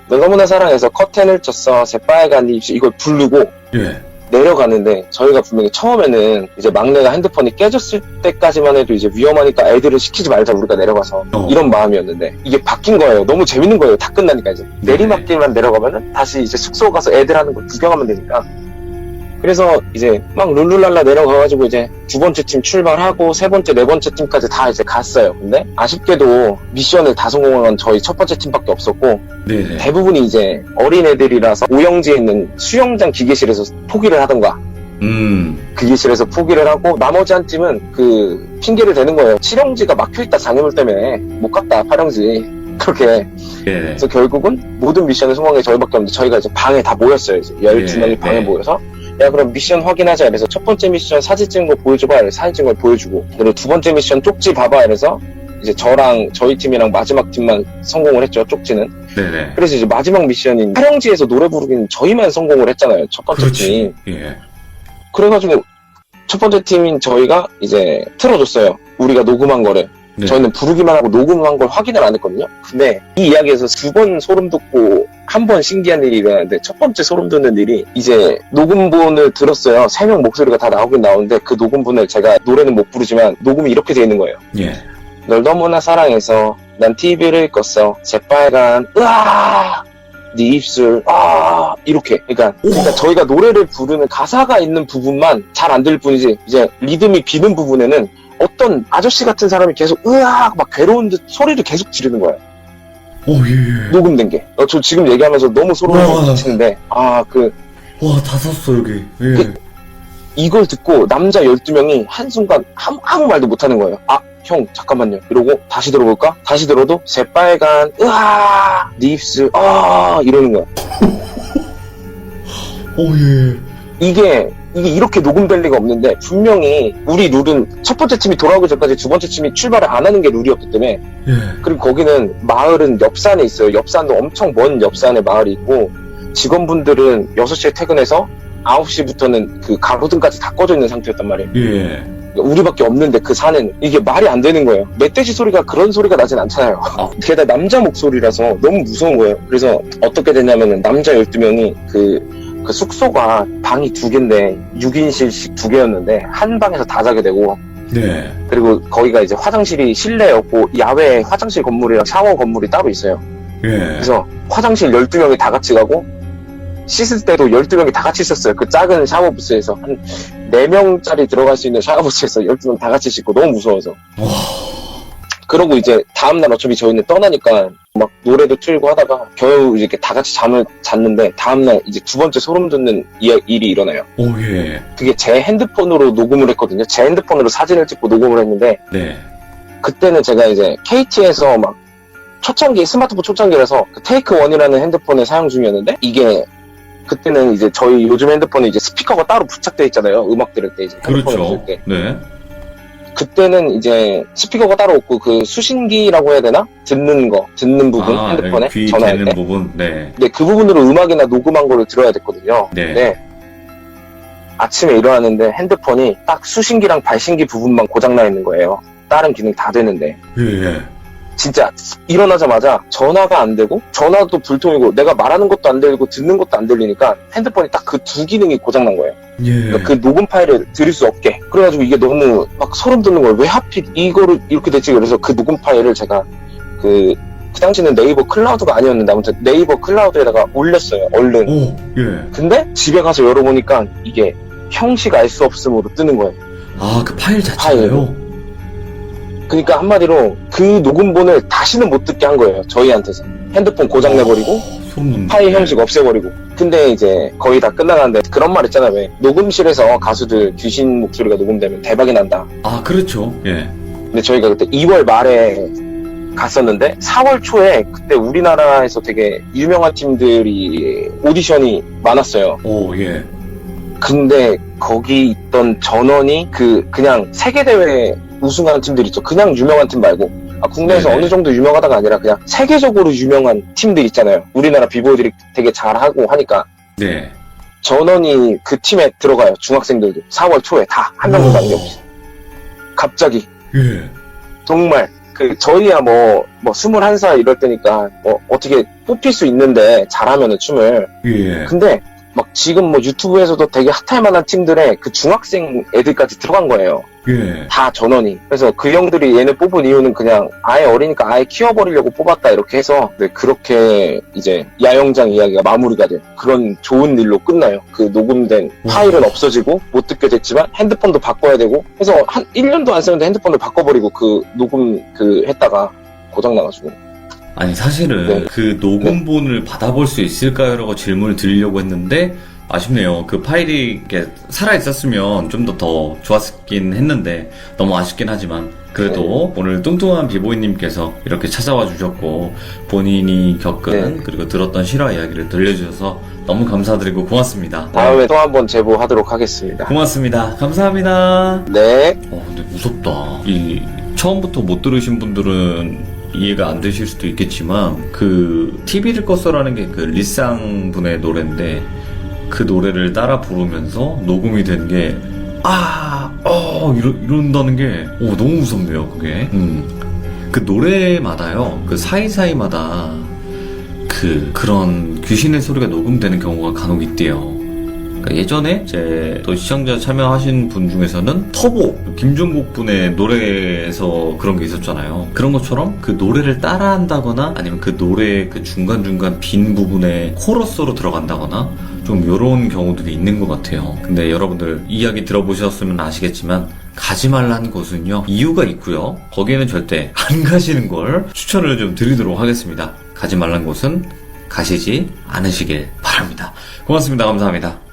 널 너무나 사랑해서 커튼을 쳤어 새빨간 네 입술 이걸 부르고 예. 내려가는데 저희가 분명히 처음에는 이제 막내가 핸드폰이 깨졌을 때까지만 해도 이제 위험하니까 애들을 시키지 말자 우리가 내려가서 이런 마음이었는데 이게 바뀐 거예요. 너무 재밌는 거예요. 다 끝나니까 이제 내리막길만 내려가면은 다시 이제 숙소 가서 애들 하는 거 구경하면 되니까 그래서 이제 막 룰루랄라 내려가가지고 이제 두 번째 팀 출발하고 세 번째, 네 번째 팀까지 다 이제 갔어요. 근데 아쉽게도 미션을 다 성공한 건 저희 첫 번째 팀밖에 없었고 네네. 대부분이 이제 어린애들이라서 오영지에 있는 수영장 기계실에서 포기를 하던가 기계실에서 포기를 하고 나머지 한 팀은 그 핑계를 대는 거예요. 칠영지가 막혀있다 장애물 때문에 못 갔다 파령지 그렇게. 예. 그래서 결국은 모든 미션을 성공한 게 저희밖에 없는데 저희가 이제 방에 다 모였어요. 이제 12명이 방에 모여서 야 그럼 미션 확인하자. 그래서 첫 번째 미션 사진 찍은 거 보여줘봐. 그래서 사진 찍은 걸 보여주고 그리고 두 번째 미션 쪽지 봐봐. 그래서 이제 저랑 저희 팀이랑 마지막 팀만 성공을 했죠, 쪽지는. 네네. 그래서 이제 마지막 미션인 촬영지에서 노래 부르기는 저희만 성공을 했잖아요, 첫 번째 팀. 예. 그래가지고 첫 번째 팀인 저희가 이제 틀어줬어요. 우리가 녹음한 거를. 네. 저희는 부르기만 하고 녹음한 걸 확인을 안 했거든요. 근데 이 이야기에서 2번 소름 돋고 한 번 신기한 일이 일어나는데, 첫 번째 소름 돋는 일이 이제 녹음본을 들었어요. 3명 목소리가 다 나오긴 나오는데 그 녹음본을 제가 노래는 못 부르지만 녹음이 이렇게 돼 있는 거예요. 예. 널 너무나 사랑해서 난 TV를 껐어. 새빨간 으아 네 입술 이렇게. 그러니까 저희가 노래를 부르는 가사가 있는 부분만 잘 안 들릴 뿐이지, 이제 리듬이 비는 부분에는 어떤 아저씨 같은 사람이 계속 으악 막 괴로운 듯 소리를 계속 지르는 거예요. 오, 예. 녹음된 게. 저 지금 얘기하면서 너무 소름이 끼치는데, 와, 다 샀어, 여기. 예. 이걸 듣고 남자 12명이 한순간 아무 말도 못하는 거예요. 형 잠깐만요 이러고 다시 들어볼까? 다시 들어도 새빨간 으아 네 입술 이러는 거야. 오, 예. 이게 이렇게 녹음될 리가 없는데, 분명히 우리 룰은 첫 번째 팀이 돌아오기 전까지 두 번째 팀이 출발을 안 하는 게 룰이었기 때문에. 예. 그리고 거기는 마을은 옆산에 있어요. 옆산도 엄청 먼 옆산에 마을이 있고, 직원분들은 6시에 퇴근해서 9시부터는 그 가로등까지 다 꺼져 있는 상태였단 말이에요. 예. 우리밖에 없는데 그 산에는 이게 말이 안 되는 거예요. 멧돼지 소리가 그런 소리가 나진 않잖아요. 게다가 남자 목소리라서 너무 무서운 거예요. 그래서 어떻게 됐냐면은 남자 12명이 그 숙소가 방이 2개인데 6인실씩 2개였는데 한 방에서 다 자게 되고, 네. 그리고 거기가 이제 화장실이 실내였고 야외에 화장실 건물이랑 샤워 건물이 따로 있어요. 예. 그래서 화장실 12명이 다 같이 가고 씻을 때도 12명이 다 같이 있었어요. 그 작은 샤워부스에서 한 4명짜리 들어갈 수 있는 샤워부스에서 12명 다 같이 씻고, 너무 무서워서. 와. 그러고 이제 다음날 어차피 저희는 떠나니까 막 노래도 틀고 하다가 겨우 이렇게 다 같이 잠을 잤는데, 다음날 이제 두 번째 소름 돋는 일이 일어나요. 오, 예. 그게 제 핸드폰으로 녹음을 했거든요. 제 핸드폰으로 사진을 찍고 녹음을 했는데, 네. 그때는 제가 이제 KT에서 막 초창기, 스마트폰 초창기라서 그 테이크 원이라는 핸드폰을 사용 중이었는데, 이게 그때는 이제 저희 요즘 핸드폰에 이제 스피커가 따로 부착되어 있잖아요. 음악 들을 때, 이제 핸드폰을 그렇죠. 들을 때. 네. 그때는 이제 스피커가 따로 없고 그 수신기라고 해야 되나? 듣는 부분, 핸드폰에 귀 전화할 되는 때. 부분. 네. 네, 그 부분으로 음악이나 녹음한 거를 들어야 됐거든요. 네. 아침에 일어났는데 핸드폰이 딱 수신기랑 발신기 부분만 고장나 있는 거예요. 다른 기능 다 되는데. 예. 진짜 일어나자마자 전화가 안 되고, 전화도 불통이고, 내가 말하는 것도 안 들리고 듣는 것도 안 들리니까 핸드폰이 딱 그 2기능이 고장난 거예요. 예. 그러니까 그 녹음 파일을 들을 수 없게. 그래가지고 이게 너무 막 소름 돋는 거예요. 왜 하필 이거를 이렇게 됐지? 그래서 그 녹음 파일을 제가 그 당시는 네이버 클라우드가 아니었는데 아무튼 네이버 클라우드에다가 올렸어요. 얼른. 오, 예. 근데 집에 가서 열어보니까 이게 형식 알 수 없음으로 뜨는 거예요. 그 파일 자체가요? 그러니까 한마디로 그 녹음본을 다시는 못 듣게 한 거예요. 저희한테서. 핸드폰 고장 내버리고 파일 형식 없애버리고. 근데 이제 거의 다 끝나가는데 그런 말 있잖아요. 왜 녹음실에서 가수들 귀신 목소리가 녹음되면 대박이 난다. 그렇죠. 예. 근데 저희가 그때 2월 말에 갔었는데 4월 초에 그때 우리나라에서 되게 유명한 팀들이 오디션이 많았어요. 오, 예. 근데 거기 있던 전원이 그냥 세계대회 우승하는 팀들 있죠. 그냥 유명한 팀 말고 국내에서 네네. 어느 정도 유명하다가 아니라 그냥 세계적으로 유명한 팀들 있잖아요. 우리나라 비보이들이 되게 잘하고 하니까. 네. 전원이 그 팀에 들어가요. 중학생들도 4월 초에 다 한 명도 남겨없이. 갑자기. 예. 정말 저희야 뭐 21살 이럴 때니까 어떻게 뽑힐 수 있는데 잘하면은 춤을. 예. 근데 막 지금 유튜브에서도 되게 핫할 만한 팀들의 그 중학생 애들까지 들어간 거예요. 예. 다 전원이. 그래서 그 형들이 얘네 뽑은 이유는 그냥 아예 어리니까 아예 키워버리려고 뽑았다 이렇게 해서, 네, 그렇게 이제 야영장 이야기가 마무리가 돼요. 그런 좋은 일로 끝나요. 그 녹음된 파일은 없어지고 못 듣게 됐지만 핸드폰도 바꿔야 되고 해서 한 1년도 안 쓰는데 핸드폰을 바꿔버리고 그 녹음 했다가 고장나가지고. 아니 사실은 네. 그 녹음본을 받아볼 수 있을까요? 라고 질문을 드리려고 했는데 아쉽네요. 그 파일이 이렇게 살아있었으면 좀 더 좋았긴 했는데 너무 아쉽긴 하지만 그래도 오늘 뚱뚱한 비보이님께서 이렇게 찾아와 주셨고 본인이 겪은 그리고 들었던 실화 이야기를 들려주셔서 너무 감사드리고 고맙습니다. 다음에 또 한번 제보하도록 하겠습니다. 고맙습니다. 감사합니다. 네. 근데 무섭다. 이 처음부터 못 들으신 분들은 이해가 안 되실 수도 있겠지만 그 TV를 껐어라는 게 그 리쌍 분의 노래인데 그 노래를 따라 부르면서 녹음이 된 게 이런다는 게 너무 무섭네요 그게. 그 노래마다요 그 사이사이마다 그런 귀신의 소리가 녹음되는 경우가 간혹 있대요. 그러니까 예전에 제 또 시청자 참여하신 분 중에서는 터보 김종국 분의 노래에서 그런 게 있었잖아요. 그런 것처럼 그 노래를 따라한다거나 아니면 그 노래 그 중간중간 빈 부분에 코러스로 들어간다거나 좀 요런 경우들이 있는 것 같아요. 근데 여러분들 이야기 들어보셨으면 아시겠지만 가지 말라는 곳은요 이유가 있고요. 거기에는 절대 안 가시는 걸 추천을 좀 드리도록 하겠습니다. 가지 말라는 곳은 가시지 않으시길 바랍니다. 고맙습니다. 감사합니다.